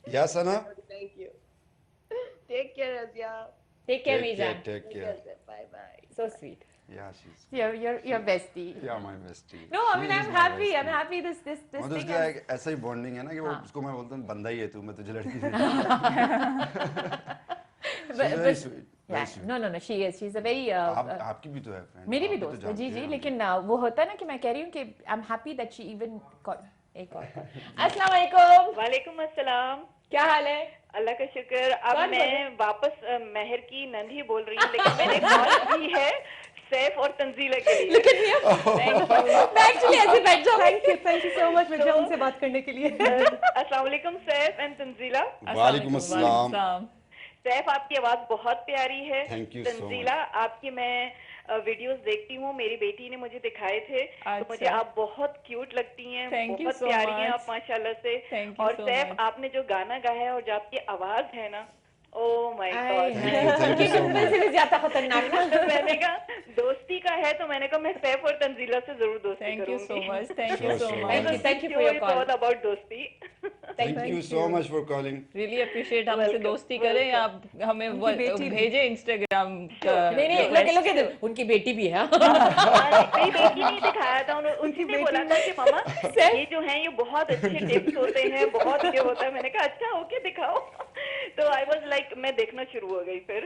या Sana, thank you. Take care Razia. Take care Meezan. Take care. Bye bye. So sweet. Yeah, she's You're bestie. yeah, my bestie. No, I mean She I'm is my happy. I'm bestie. happy this मतलब thing उसका has... एक ऐसा ही बॉन्डिंग है ना कि वो उसको मैं बोलता हूँ बंदा ही है तू, मैं तुझे लड़की very sweet, very Yeah, sweet. no, she is. She's a very. आपकी भी तो है फ्रेंड। मेरी भी दोस्त है, जी, लेकिन वो होता है ना कि मैं कह रही हूँ कि I'm happy that she even called. एक और अस्सलाम वालेकुम। वालेकुम अस्सलाम। क्या हाल है? अल्लाह का शुक्र। अब कौन मैं वापस महर की नंद ही बोल रही हूँ, लेकिन मैंने कॉल की है सैफ और तंजीला के लिए। लेकिन मैं एक्चुअली ऐसे बैठ जाऊँ। Thank you so much Mirza उनसे बात करने के लिए। अस्सलाम वालेकुम सैफ एंड तंजीला। वालेकुम अस्सलाम। सैफ, आपकी आवाज बहुत प्यारी है। Thank you so तंजीला, आपकी मैं वीडियोस देखती हूँ, मेरी बेटी ने मुझे दिखाए थे। तो मुझे आप बहुत क्यूट लगती हैं, बहुत प्यारी हैं आप माशाल्लाह से। और सैफ, आपने जो गाना गाया है और जो आपकी आवाज है ना, ओह माय गॉड, से भी ज्यादा खतरनाक ना। मैंने कहा दोस्ती का है, तो मैंने कहा मैं सैफ और तंजीला से जरूर दोस्ती Thank you so करूंगी। much. Thank you so much. Thank you for your call. All about दोस्ती। Thank you so much for calling. Really appreciate हमसे दोस्ती करें, आप हमें भेजे इंस्टाग्राम का। नहीं, लोग उनकी बेटी भी है। मेरी बेटी ने दिखाया था, उनकी ने बोला था कि मामा ये जो है ये बहुत अच्छे टिप्स होते हैं, बहुत ये होता है। मैंने कहा अच्छा ओके दिखाओ। तो आई वाज लाइक मैं देखना शुरू हो गई फिर।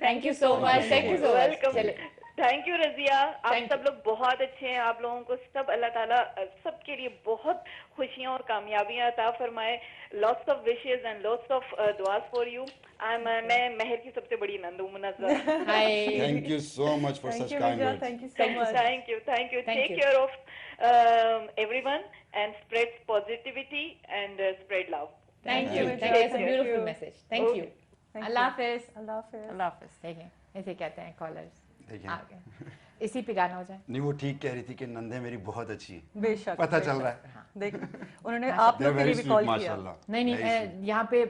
Thank you so much. Thank you so welcome. Much. Thank you Razia, आप सब लोग बहुत अच्छे हैं। आप लोगों को सब अल्लाह ताला सबके लिए बहुत खुशियां और कामयाबियां अता फरमाए। Lots of wishes and lots of दुआस फॉर यू। मैं महर की सबसे बड़ी नंद हूँ मुनज़्ज़र। Thank you so much for such kind words. Thank you so much. Thank you. Take care of everyone and spread positivity and spread love. Thank you. It's a beautiful message. Thank you. अल्लाह हाफिज। अल्लाह हाफिज। देखिए, ऐसे कहते हैं कॉलर्स। देखिए, इसी पे गाना हो जाए। नहीं वो ठीक कह रही थी कि नंदे मेरी बहुत अच्छी है। बेशक पता चल रहा है। देख, उन्होंने आप लोग के लिए भी कॉल किया। नहीं, यहाँ पे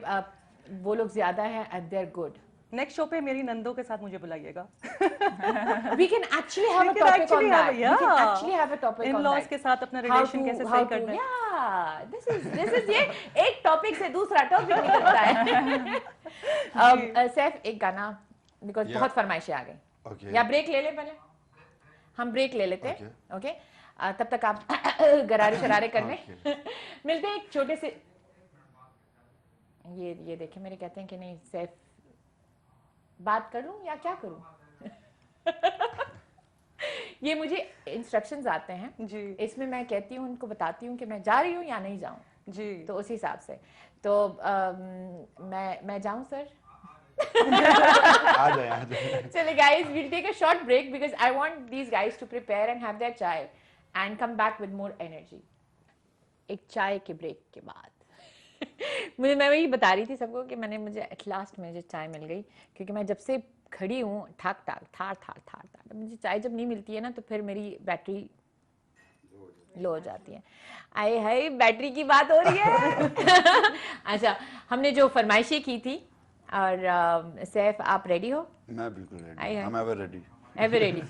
वो लोग ज्यादा हैं and they're good. Next show पे मेरी नंदों के साथ मुझे बुलाइएगा। We can actually have a topic on that. We can actually have a topic on that. In-laws के साथ अपना रिलेशन कैसे सही करना है। Yeah, this is ये एक टॉपिक से दूसरा टॉपिक निकलता है। सैफ एक गाना, बिकॉज बहुत फरमाइशें आ गई। या ब्रेक ले ले पहले, हम ब्रेक ले लेते हैं, ओके? तब तक आप गरारे शरारे कर लें। मिलते हैं एक छोटे से। ये देखें, मेरे कहते हैं कि नहीं सैफ बात करूं या क्या करूं। ये मुझे इंस्ट्रक्शंस आते हैं जी, इसमें मैं कहती हूँ, उनको बताती हूँ कि मैं जा रही हूँ या नहीं जाऊँ जी, तो उस हिसाब से तो मैं जाऊँ सर। आ जाए। चलिए guys, we'll take a short break because I want these guys to prepare and have their chai and come back with more energy. एक चाय के ब्रेक के बाद मैं वही बता रही थी सबको कि मुझे एट लास्ट मुझे चाय मिल गई, क्योंकि मैं जब से खड़ी हूँ ठाक थार मुझे चाय जब नहीं मिलती है ना तो फिर मेरी बैटरी लो हो जाती है। आए हाय बैटरी की बात हो रही है। अच्छा, हमने जो फरमाइशें की थी और सैफ आप रेडी हो? मैं बिल्कुल ready, I'm ever ready. Ever ready.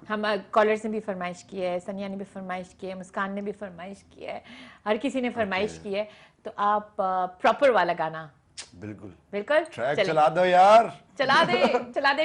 हम कॉलर्स ने भी फरमाइश की है, सनिया ने भी फरमाइश की है, मुस्कान ने भी फरमाइश की है, हर किसी ने फरमाइश की है। तो आप प्रॉपर वाला गाना बिल्कुल ट्रैक चला दो यार, चला दे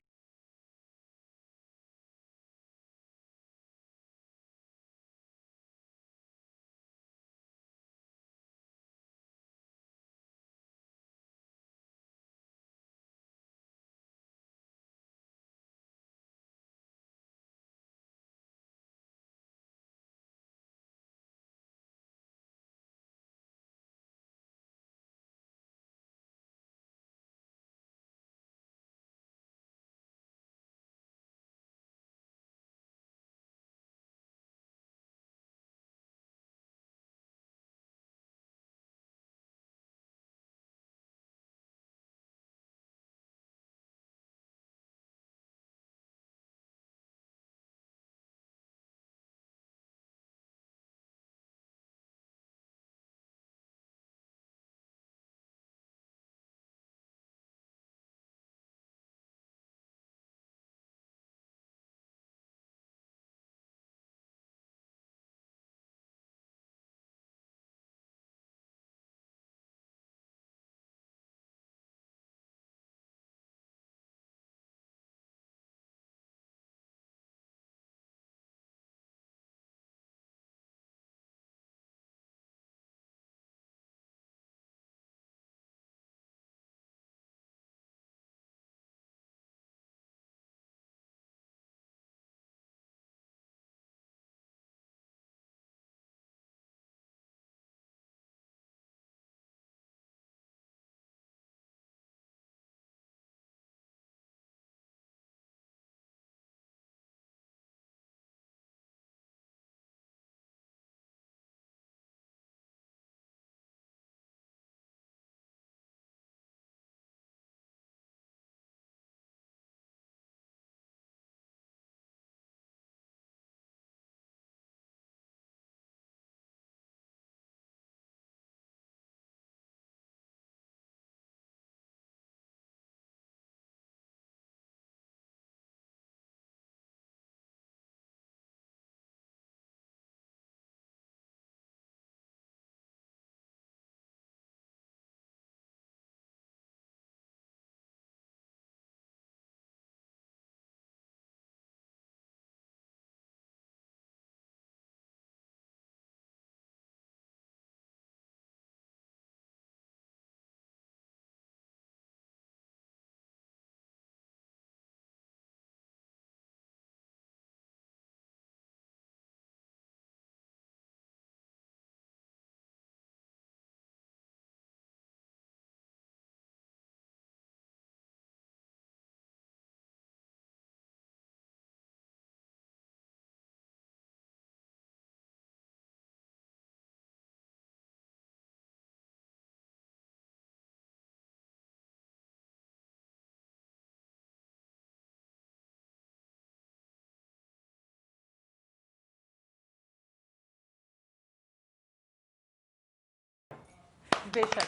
बेशक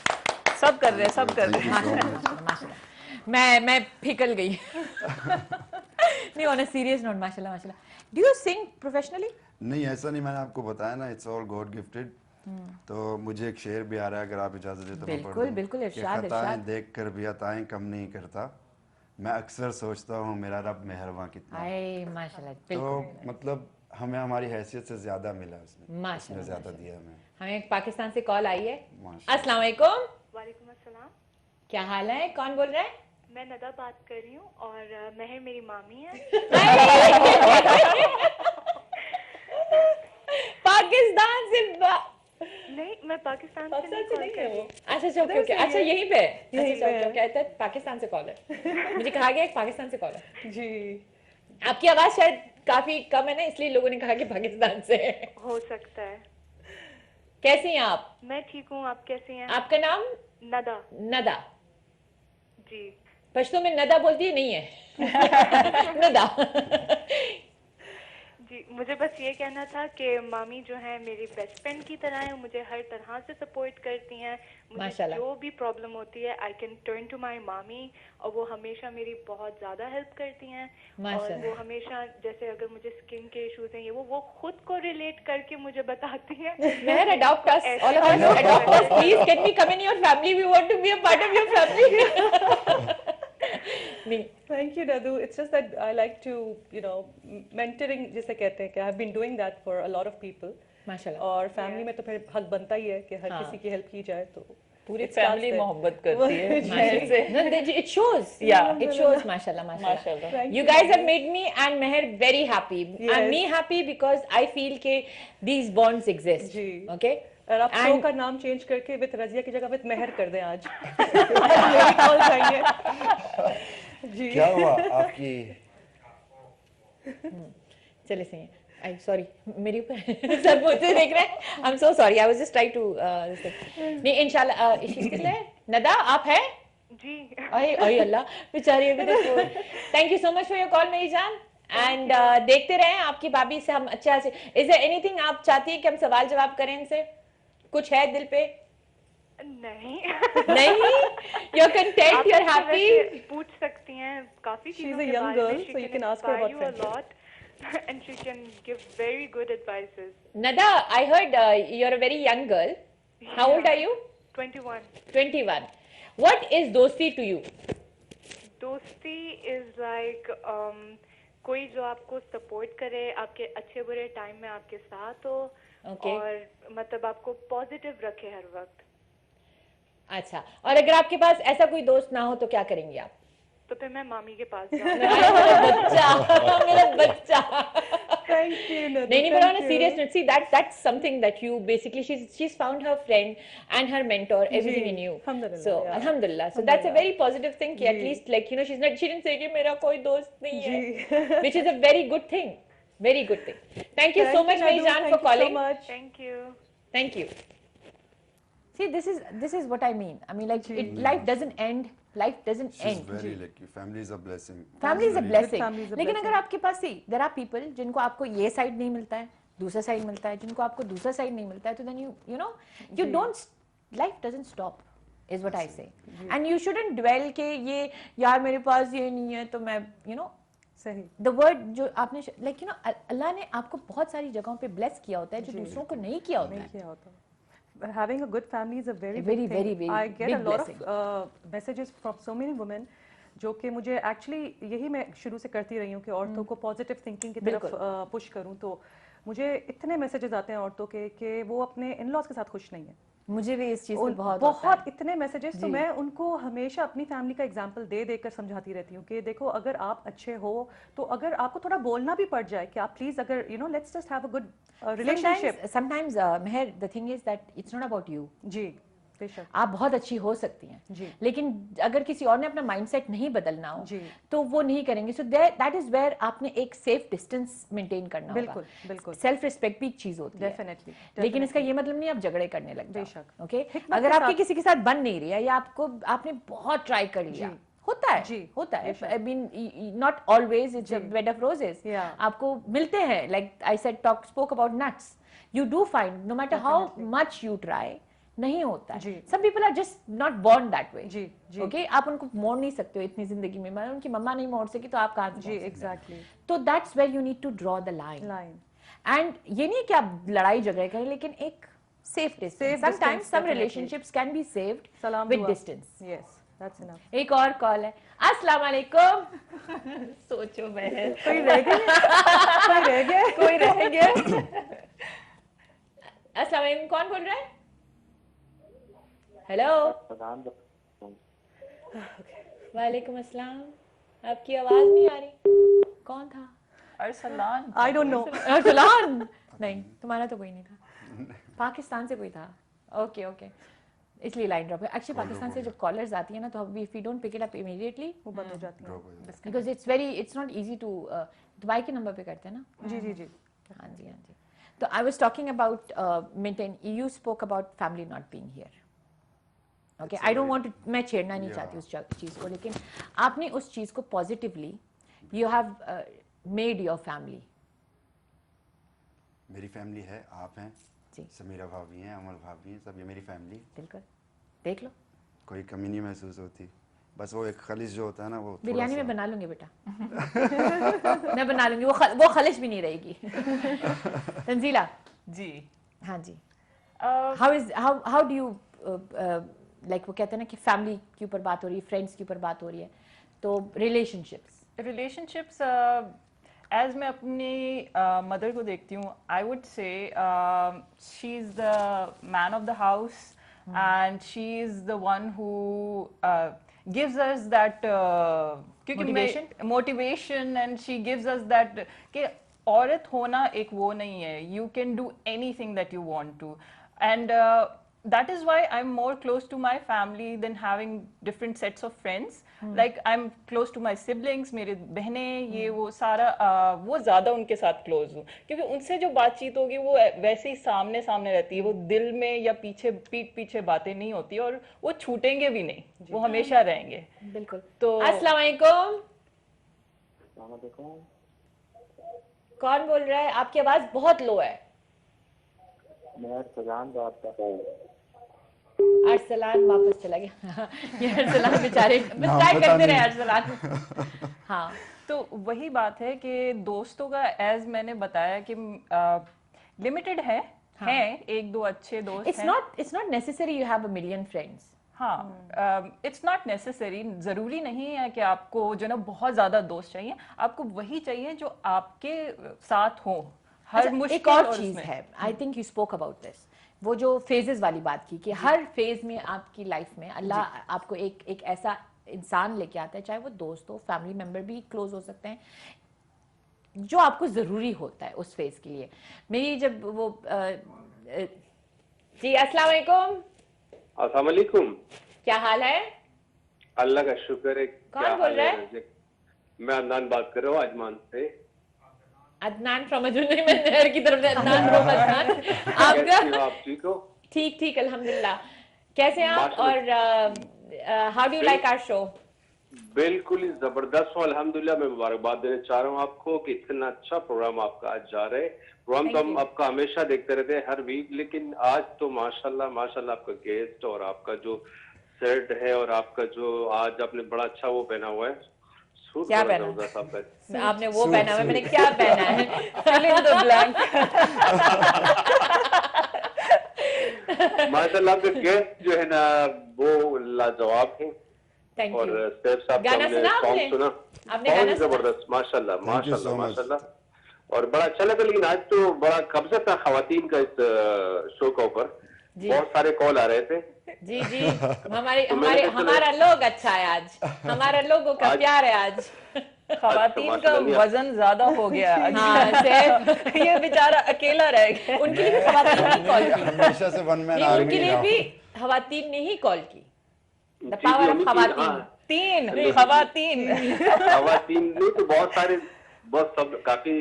सब कर रहे हैं, सब कर रहे हैं। माशाल्लाह, मैं फिकल गई। नहीं, ऑन अ सीरियस नोट, माशाल्लाह माशाल्लाह। Do you sing professionally? नहीं, ऐसा नहीं, मैंने आपको बताया ना, इट्स ऑल गॉड गिफ्टेड। तो मुझे एक शेर भी आ रहा है, अगर आप इजाजत दें तो मैं पढ़ दूं। बिल्कुल, इरशाद खताएं देख कर भी अताएं कम नहीं करता, मैं अक्सर सोचता हूँ मेरा रब मेहरबान कितना। आए माशाल्लाह, तो मतलब हमें हमारी हैसियत से ज्यादा मिला उसने, उसने ज्यादा दिया हमें। हमें पाकिस्तान से कॉल आई है। अस्सलाम वालेकुम। वालेकुम अस्सलाम। क्या हाल है? कौन बोल रहा है? मैं नदा बात कर रही हूँ और महर मेरी मामी है। पाकिस्तान से नहीं, मैं पाकिस्तान से नहीं कॉल कर रही हूँ। अच्छा ओके, अच्छा यहीं पे कहते हैं पाकिस्तान से कॉल है। मुझे कहा गया पाकिस्तान से कॉल है जी। आपकी आवाज शायद काफी कम है ना, इसलिए लोगों ने कहा कि पाकिस्तान से है। हो सकता है। कैसी हैं आप? मैं ठीक हूँ, आप कैसी हैं? आपका नाम? नदा। नदा जी। पश्तो में नदा बोलती है, नहीं है। नदा। जी, मुझे बस ये कहना था कि मामी जो है मेरी बेस्ट फ्रेंड की तरह है, मुझे हर तरह से सपोर्ट करती हैं। मुझे जो भी प्रॉब्लम होती है I can turn to my mami, और वो हमेशा मेरी बहुत ज्यादा हेल्प करती हैं। और वो हमेशा, जैसे अगर मुझे स्किन के इश्यूज हैं, ये वो खुद को रिलेट करके मुझे बताती हैं। Meher, adopt us, all of us, adopt us, please. Can we come in your family? We want to be a part of your family. Thank you, Nadu. It's just that I like to, mentoring जिसे कहते हैं कि I've been doing that for a lot of people. माशाल्लाह। और फैमिली में तो फिर हक बनता ही है कि हर किसी की हेल्प की जाए, तो पूरी फैमिली मोहब्बत करती है। It shows, it shows, माशाल्लाह माशाल्लाह। You guys have made me and Meher very happy, and me happy because I feel कि these bonds exist. Okay. और आप शो का नाम चेंज करके विद रजिया की जगह विद मेहर कर दें आज। मेरी कॉल चाहिए। जी। क्या हुआ आपकी? चले सही। आई सॉरी, मेरे ऊपर सब मुझे देख रहे हैं। I am so sorry, I was just trying to नहीं, इंशाल्लाह। इश्क किसने है? नदा, आप है? जी। अरे अल्लाह, बेचारी अभी तक। Thank you so much for your call मेरी जान, एंड देखते रहें आपकी भाभी से हम अच्छा से। इज देयर एनीथिंग आप चाहती हैं कि हम सवाल जवाब करें इनसे? कुछ है दिल पे? नहीं। नहीं, you're content, you're happy? पूछ सकती हैं काफी चीजों के बारे में। She's a young girl, so you can ask her about friendship. And she can give very good advices. Nada, I heard you're a very young girl. How old are you? 21. 21. What is dosti to you? Dosti is like कोई जो आपको सपोर्ट करे, आपके अच्छे बुरे टाइम में आपके साथ हो, और मतलब आपको पॉजिटिव रखे हर वक्त। अच्छा, और अगर आपके पास ऐसा कोई दोस्त ना हो तो क्या करेंगी आप? तो फिर मैं मामी के पास मेरा बच्चा। Thank you, Nadu. नहीं, but on a serious note, see that's something that you basically she's found her friend and her mentor, everything in you. So alhamdulillah. So that's a very positive thing. At least like she didn't say कि मेरा कोई दोस्त नहीं है, which is a very good thing. Very good thing. Thank you so much, Maijan, for calling. Thank you. Thank you. See, this is what I mean. I mean, like life doesn't end. Life doesn't end. She's very lucky. Family is a blessing. Family is a blessing. लेकिन अगर आपके पास there are people जिनको आपको ये side नहीं मिलता है, दूसरा side मिलता है, जिनको आपको दूसरा side नहीं मिलता है, तो then you don't, life doesn't stop, is what I say. And you shouldn't dwell के ये यार मेरे पास ये नहीं है तो मैं सही। The word जो आपने like अल्लाह ने आपको बहुत सारी जगहों पे bless किया होता है जो दूसरों को नहीं किया होता है। Having a good family is a very I get a lot of messages from so many women जो कि मुझे एक्चुअली यही मैं शुरू से करती रही हूँ कि औरतों को पॉजिटिव थिंकिंग की तरफ पुश करूँ, तो मुझे इतने मैसेजेस आते हैं औरतों के कि वो अपने इन-लॉज के साथ खुश नहीं है। मुझे भी इस चीज पे बहुत इतने मैसेजेस, तो मैं उनको हमेशा अपनी फैमिली का एग्जांपल दे कर समझाती रहती हूँ कि देखो अगर आप अच्छे हो तो अगर आपको थोड़ा बोलना भी पड़ जाए कि आप प्लीज अगर let's just have a good relationship. Sometimes Mehar the thing is that it's not about you. जी, आप बहुत अच्छी हो सकती हैं, लेकिन अगर किसी और ने अपना माइंडसेट नहीं बदलना हो तो वो नहीं करेंगे। सो दैट इज वेयर आपने एक सेफ डिस्टेंस मेंटेन करना होगा। बिल्कुल। सेल्फ रिस्पेक्ट भी एक चीज होती है डेफिनेटली, लेकिन इसका ये मतलब नहीं आप झगड़े करने लग जाओ। बेशक। ओके, अगर आपकी किसी के साथ बन नहीं रही है या आपने बहुत ट्राई कर लिया, होता है। I mean, not always it's a bed of roses. आपको मिलते हैं, like I said, spoke about nuts. You do find, no matter how much you try, नहीं होता है। Some people are just not born that way. जी जी ओके आप उनको मोड़ नहीं सकते हो इतनी जिंदगी में, मतलब उनकी मम्मा नहीं मोड़ सकी तो आप कहाँ से? जी एग्जैक्टली। तो that's where you need to draw the line. And ये नहीं कि आप लड़ाई झगड़े करें, लेकिन एक safe distance. Sometimes some relationships can be saved with distance. Yes that's enough. एक और कॉल है। अस्सलाम वालेकुम। सोचो बहन कोई रह गया कोई रह गया। अस्सलाम वालेकुम, कौन बोल रहा है? हेलो। वालेकुम अस्सलाम, आपकी आवाज नहीं आ रही। कौन था? Arsalan. I don't know. Arsalan नहीं, तुम्हारा तो कोई नहीं था, पाकिस्तान से कोई था। ओके ओके, इसलिए लाइन ड्रॉप है। एक्चुअली पाकिस्तान से जब कॉलर्स आती है ना, तो if you don't pick it up immediately वो बंद हो जाती है, because it's not easy to. Dubai के नंबर पे करते हैं ना? जी जी जी, हाँ जी हाँ जी। तो I was talking about maintain, you spoke about family not being here. Okay, I don't want to, मैं छेड़ना नहीं चाहती उस चीज को, लेकिन आपने उस चीज को positively, you have made your family. मेरी फैमिली है, आप हैं जी, समीरा भाभी हैं, अमल भाभी हैं, सब ये मेरी फैमिली। बिल्कुल, देख लो, कोई कमी नहीं महसूस होती। बस वो एक खलिश जो होता है ना, वो बिरयानी में बना लूंगी बेटा। मैं बना लूंगी, वो खलिश भी नहीं रहेगी। तंजीला जी, हाँ जी, हाउ डू यू, लाइक वो कहते हैं ना कि फैमिली के ऊपर बात हो रही है, फ्रेंड्स के ऊपर बात हो रही है, तो रिलेशनशिप्स एज मैं अपनी मदर को देखती हूँ, I would say she is the man of the house and she is the one who gives us that, क्योंकि motivation, and she gives us that कि औरत होना एक वो नहीं है, you can do anything that you want to, and that is why I'm more close to my family than having different sets of friends. Like I'm close to my siblings, मेरे बहनें, ये वो सारा वो ज़्यादा उनके साथ close हूँ, क्योंकि उनसे जो बातचीत होगी वो वैसे ही सामने सामने रहती है, वो दिल में या पीठ पीछे बातें नहीं होती, और वो छूटेंगे भी नहीं, वो हमेशा रहेंगे। बिल्कुल। तो अस्सलाम वालेकुम, कौन बोल रहा है? आपकी आवाज बहुत लो है। मैं अरसलान बात कर रहा हूँ। अरसलान वापस चला गया। ये अरसलान बेचारे ट्राई करते रहे अरसलान। हाँ, तो वही बात है कि दोस्तों का, एज मैंने बताया कि लिमिटेड है, हाँ, हैं एक दो अच्छे दोस्त हैं। It's not necessary you have a million friends. हाँ, इट्स नॉट नेसेसरी, जरूरी नहीं है कि आपको जो ना बहुत ज्यादा दोस्त चाहिए, आपको वही चाहिए जो आपके साथ हो हर मुश्किल। एक और चीज है, I think you spoke about this, वो जो फेजेस वाली बात की, कि हर फेज में आपकी लाइफ में अल्लाह आपको एक ऐसा इंसान लेके आता है, चाहे वो दोस्त हो, फैमिली मेंबर भी क्लोज हो सकते हैं, जो आपको जरूरी होता है उस फेज के लिए। मेरी जब वो जी, अस्सलाम वालेकुम। अस्सलाम वालेकुम, क्या हाल है? अल्लाह का शुक्र है। कौन बोल रहा है? मैं अदनान बात कर रहा हूँ अजमान से। अदनान फ्रॉम नहर की तरफ से अदनान फ्रॉम अदनान। आपका? आप ठीक हो? ठीक अल्हम्दुलिल्लाह। कैसे हैं आप, और how do you like our show? बिल्कुल ही जबरदस्त हूँ अल्हम्दुलिल्लाह। मैं मुबारकबाद देना चाह रहा हूँ आपको कि इतना अच्छा प्रोग्राम आपका आज जा रहा है। प्रोग्राम तो हम आपका हमेशा देखते रहते हैं हर वीक, लेकिन आज तो माशाल्लाह माशाल्लाह आपका गेस्ट और आपका जो शर्ट है और आपका जो आज आपने बड़ा अच्छा वो पहना हुआ है, क्या पहना है? आपने वो पहना है, मैंने क्या पहना है? fill in the blank। माशाल्लाह आपके गेस्ट जो है ना वो लाजवाब है। और सैफ साहब का हमने सॉन्ग सुना, बहुत जबरदस्त, माशाल्लाह माशाल्लाह माशाल्लाह, और बड़ा अच्छा लगा। लेकिन आज तो बड़ा कब्जा था खवातीन का इस शो का ऊपर, बहुत सारे कॉल आ रहे थे। जी हमारा लोग अच्छा है आज, हमारा लोगों का प्यार है आज। खवातीन का वजन ज्यादा हो गया। हाँ, ये बेचारा अकेला रह गया। उनके लिए भी खवातीन ने कॉल की, हमेशा से वन मैन आर्मी, उनके लिए भी खवातीन ने ही कॉल की। The power of खवातीन। खवातीन नहीं तो बहुत सारे, बहुत सब काफी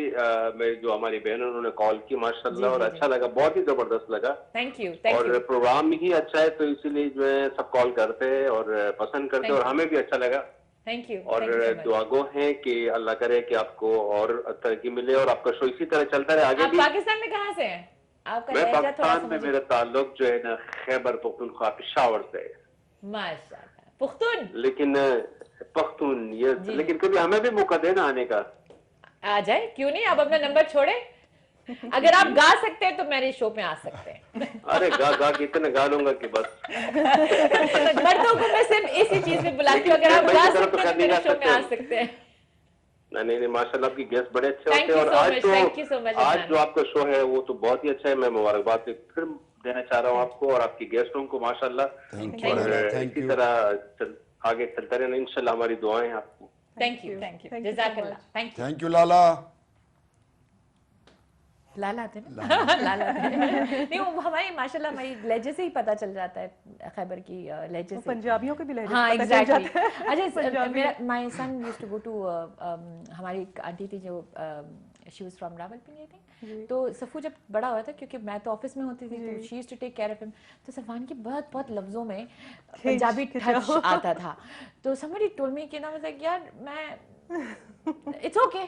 जो हमारी बहन उन्होंने कॉल की माशाल्लाह, और अच्छा लगा, बहुत ही जबरदस्त लगा। Thank you. और प्रोग्राम ही अच्छा है, तो इसीलिए जो है सब कॉल करते हैं और पसंद करते हैं, और हमें भी अच्छा लगा। Thank you. और दुआगो है कि अल्लाह करे कि आपको और तरक्की मिले और आपका शो इसी तरह चलता रहे आगे। आप पाकिस्तान में कहाँ से हैं? आपका मैं लहजा थोड़ा पाकिस्तान में समझ मेरा ताल्लुक जो है ना खैबर पख्तूनख्वा पेशावर से है। माशाल्लाह, पुख्तून। लेकिन पख्तून ये लेकिन कभी हमें भी मौका देना आने का। आ जाए, क्यों नहीं। आप अपना नंबर छोड़े, अगर आप गा सकते हैं तो मेरे शो में आ सकते हैं। अरे गा के इतना गा लूंगा कि बस। मर्दों को मैं सिर्फ इसी चीज में बुलाती हूँ, अगर आप गा सकते हैं तो मेरे शो में आ सकते हैं। नहीं माशाल्लाह, आपकी गेस्ट बड़े अच्छे होते हैं। और आज जो आपका शो है वो तो बहुत ही अच्छा है। मैं मुबारकबाद फिर देना चाह रहा हूँ आपको और आपकी गेस्टों को माशाल्लाह। इसी तरह आगे चलता रहना इंशाल्लाह, हमारी दुआएं हैं आपको। थैंक यू, जज़ाकल्लाह, थैंक यू लाला। लाला थे ना लाला थे। नहीं, वो हमारी माशाल्लाह हमारी लहजे से ही पता चल जाता है, खैबर की लहजे से। पंजाबियों के भी लहजे हाँ, पता चल जाता है। अच्छा, मेरा my son used to go to, हमारी एक आंटी थी जो she was from Rawalpindi I think. तो सफ़ू जब बड़ा हुआ था, क्योंकि मैं तो ऑफिस में होती थी, तो she used to take care of him, तो सफ़ान की बहुत लफ्जों में पंजाबी टच आता था। तो समबडी टोल्ड मी कि ना, मतलब यार मैं इट्स ओके,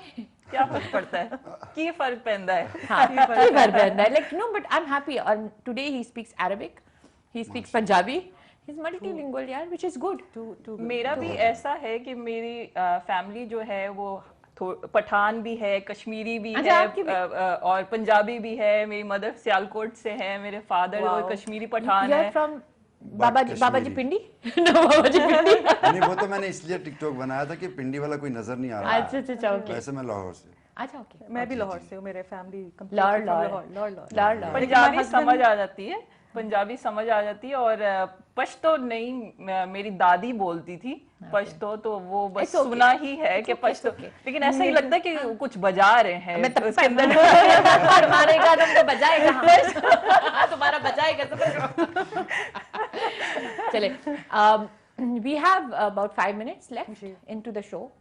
क्या फर्क पड़ता है, की फर्क पैंदा है। हाँ, की फर्क पैंदा है, like no, but I am happy. और today he speaks Arabic, he speaks Punjabi, he is multilingual यार, व्हिच इज गुड। मेरा भी ऐसा है कि मेरी फैमिली जो है वो पठान भी है, कश्मीरी भी है और पंजाबी भी है। मेरी मदर सियालकोट से है, मेरे फादर कश्मीरी पठान है। बाबा जी पिंडी बाबा जी पिंडी। नहीं, वो तो मैंने इसलिए टिकटॉक बनाया था कि पिंडी वाला कोई नजर नहीं आ रहा। अच्छा, ओके। वैसे मैं लाहौर से। अच्छा, ओके। मैं भी लाहौर से हूँ, मेरे फैमिली लाहौर। पंजाबी समझ आ जाती है, पंजाबी समझ आ जाती है। और पश्तो नहीं, मेरी दादी बोलती थी पश्तो, तो वो बस सुना ही है कि पश्तो, लेकिन ऐसा ही लगता है कि कुछ बजा रहे हैं उसके अंदर। मारेगा तुमको, बजाएगा तुम्हारा, बजाएगा। चले, we have about 5 minutes left into the show,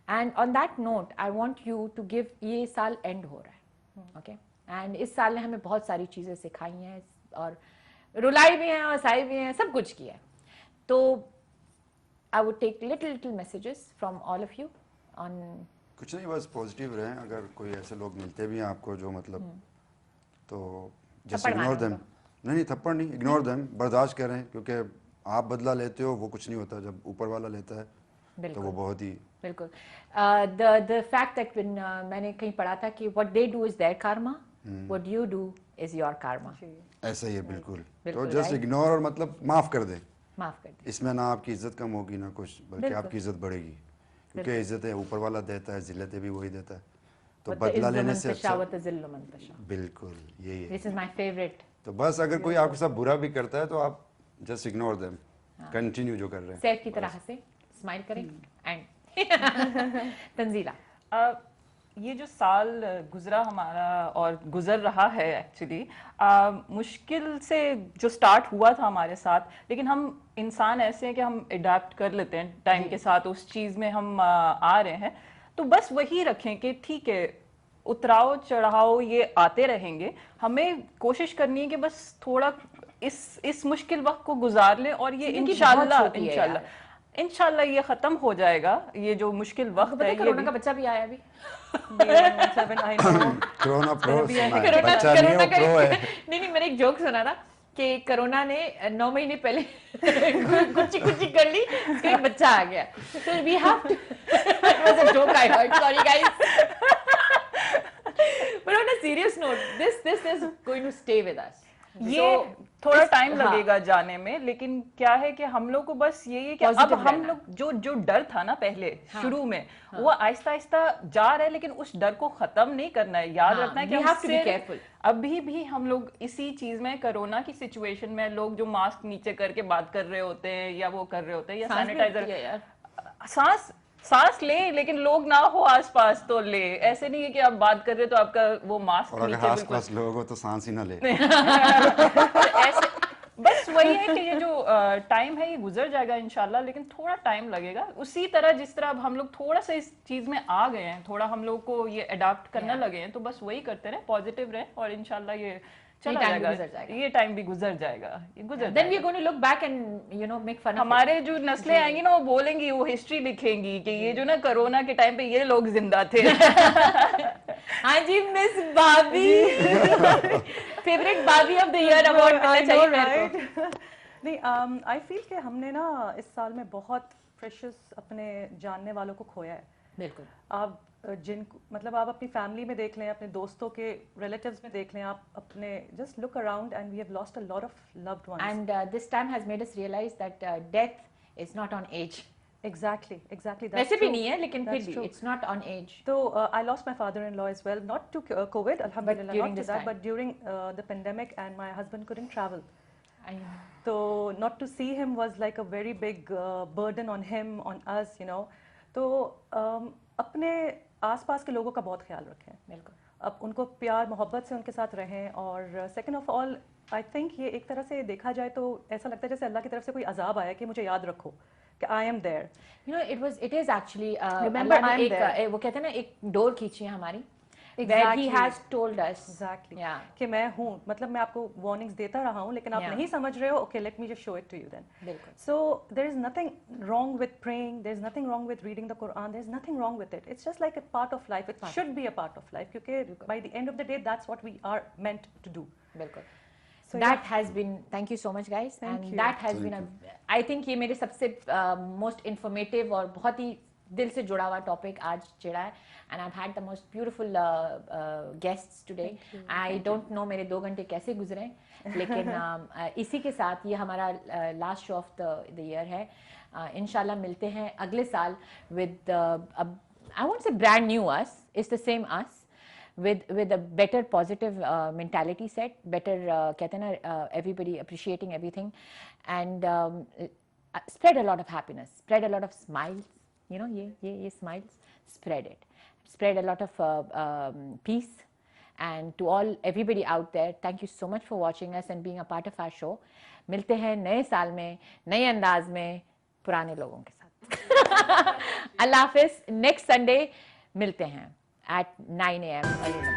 and on that note I want you to give, ये साल एंड हो रहा है, okay? and इस साल ने हमें बहुत सारी चीजें सिखाई हैं, और रुलाई भी हैं और हंसाई भी हैं, सब कुछ किया है। तो I would take little messages from all of you on। कुछ नहीं, बस पॉजिटिव रहें। अगर कोई ऐसे लोग मिलते भी हैं आपको जो मतलब, तो जस्ट इग्नोर देम। नहीं, थप्पड़ नहीं, इग्नोर देम, बर्दाश्त करें, क्योंकि आप बदला लेते हो वो कुछ नहीं होता, जब ऊपर वाला लेता है तो वो बहुत ही। बिल्कुल। the fact that when मैंने कहीं पढ़ा था कि what they do is their karma, what you do is your karma। ऐसा ही है, बिल्कुल। तो जस्ट इग्नोर, और मतलब माफ कर दे, इसमें ना आपकी इज्जत कम होगी ना कुछ, बल्कि आपकी इज्जत बढ़ेगी, क्योंकि इज्जत है ऊपर वाला देता है, जिल्लतें भी वही देता है। तो बदला लेने से अच्छा, बिल्कुल यही है। This is my favorite। तो बस अगर कोई आपके साथ बुरा भी करता है तो आप जस्ट इग्नोर देम, कंटिन्यू जो कर रहे हैं। सैफ की तरह से स्माइल करें। एंड तंजीला, ये जो साल गुजरा हमारा और गुजर रहा है एक्चुअली, मुश्किल से जो स्टार्ट हुआ था हमारे साथ, लेकिन हम इंसान ऐसे हैं कि हम अडेप्ट कर लेते हैं टाइम के साथ, उस चीज़ में हम आ रहे हैं। तो बस वही रखें कि ठीक है, उतराव चढ़ाव ये आते रहेंगे, हमें कोशिश करनी है कि बस थोड़ा इस मुश्किल वक्त को गुजार लें, और ये इंशाल्लाह ये खत्म हो जाएगा। ये जो मुश्किल वक्त है, कोरोना का बच्चा भी आया अभी। कोरोना प्रो बच्चा नहीं है, प्रो है। नहीं, मैंने एक जोक सुना था कि कोरोना ने 9 महीने पहले कुछ कर ली, उसका एक बच्चा आ गया। So we have to, it was a joke I heard, sorry guys। But on a serious note, this is going to stay with us। ये थोड़ा टाइम लगेगा जाने में, लेकिन क्या है कि हम लोग को बस यही है कि अब हम लोग जो डर था ना पहले शुरू में, वो आहिस्ता आहिस्ता जा रहा है, लेकिन उस डर को खत्म नहीं करना है। याद रखना है कि अभी भी हम लोग इसी चीज में, कोरोना की सिचुएशन में, लोग जो मास्क नीचे करके बात कर रहे होते हैं या वो कर रहे होते हैं, या सैनिटाइजर, सांस ले, लेकिन लोग ना हो आसपास तो ले। ऐसे नहीं है कि आप बात कर रहे तो आपका वो मास्क और अगर आसपास लोग हो तो सांस ही ना ले। ऐसे बस वही है कि ये जो टाइम है ये गुजर जाएगा इंशाल्लाह, लेकिन थोड़ा टाइम लगेगा। उसी तरह जिस तरह अब हम लोग थोड़ा सा इस चीज में आ गए हैं, थोड़ा हम लोग को ये अडॉप्ट करने लगे हैं, तो बस वही करते रहे, पॉजिटिव रहे, और इंशाल्लाह ये चला जाएगा, ये टाइम भी गुजर जाएगा, ये गुजर Then we are going to look back and make fun of हमारे जो नस्लें आएंगी ना, वो बोलेंगी, वो हिस्ट्री लिखेंगी कि ये जो ना कोरोना के टाइम पे ये लोग जिंदा थे। हाँ जी miss Babi, favourite Babi of the year award मिलना चाहिए मेरे को। नहीं, आई फील कि हमने ना इस साल में बहुत प्रेशियस अपने जानने वालों को खोया है। बिल्कुल। आप मतलब आप अपनी फैमिली में देख लें, अपने दोस्तों के रिलेटिव्स में देख लें, आप अपने just look around and we have lost a lot of loved ones. And this time has made us realise that death is not on age. Exactly. वैसे भी नहीं है, लेकिन फिर भी it's not on age. So I lost my father-in-law as well, not to COVID, alhamdulillah, not to that, but during the pandemic, and my husband couldn't travel. So not to see him was like a very big burden on him, on us, you know. तो अपने आसपास के लोगों का बहुत ख्याल रखें। बिल्कुल। अब उनको प्यार मोहब्बत से उनके साथ रहें, और second of all I think ये एक तरह से देखा जाए तो ऐसा लगता है जैसे अल्लाह की तरफ से कोई अजाब आया कि मुझे याद रखो कि I am there. You know, it is actually remember I am there. वो कहते हैं ना, एक डोर खींची है हमारी, exactly. where he has told us exactly yeah. कि मैं हूँ, मतलब मैं आपको वार्निंग्स देता रहा हूँ, लेकिन आप नहीं समझ रहे हो, okay let me just show it to you then. बिल्कुल। So there is nothing wrong with praying, there is nothing wrong with reading the Quran, there is nothing wrong with it. It's just like a part of life. It should be a part of life क्योंकि by the end of the day that's what we are meant to do. बिल्कुल। So that has been, thank you so much guys, and that has been I think ये मेरे सबसे most informative और बहुत ही दिल से जुड़ा हुआ टॉपिक आज चिड़ा है, and I've had the most beautiful guests today. I don't know मेरे 2 घंटे कैसे गुजरे, लेकिन इसी के साथ ये हमारा last show of the year है। इंशाल्लाह मिलते हैं अगले साल with I won't say brand new us, it's the same us, with a better positive mentality set, better कहते हैं ना everybody appreciating everything, and spread a lot of happiness, spread a lot of smiles, you know, ये smiles, spread it, spread a lot of peace, and to all everybody out there, thank you so much for watching us and being a part of our show. मिलते हैं नए साल में नए अंदाज में पुराने लोगों के साथ। अल्लाह हाफिज। नेक्स्ट संडे मिलते हैं at 9 a.m. early in the morning.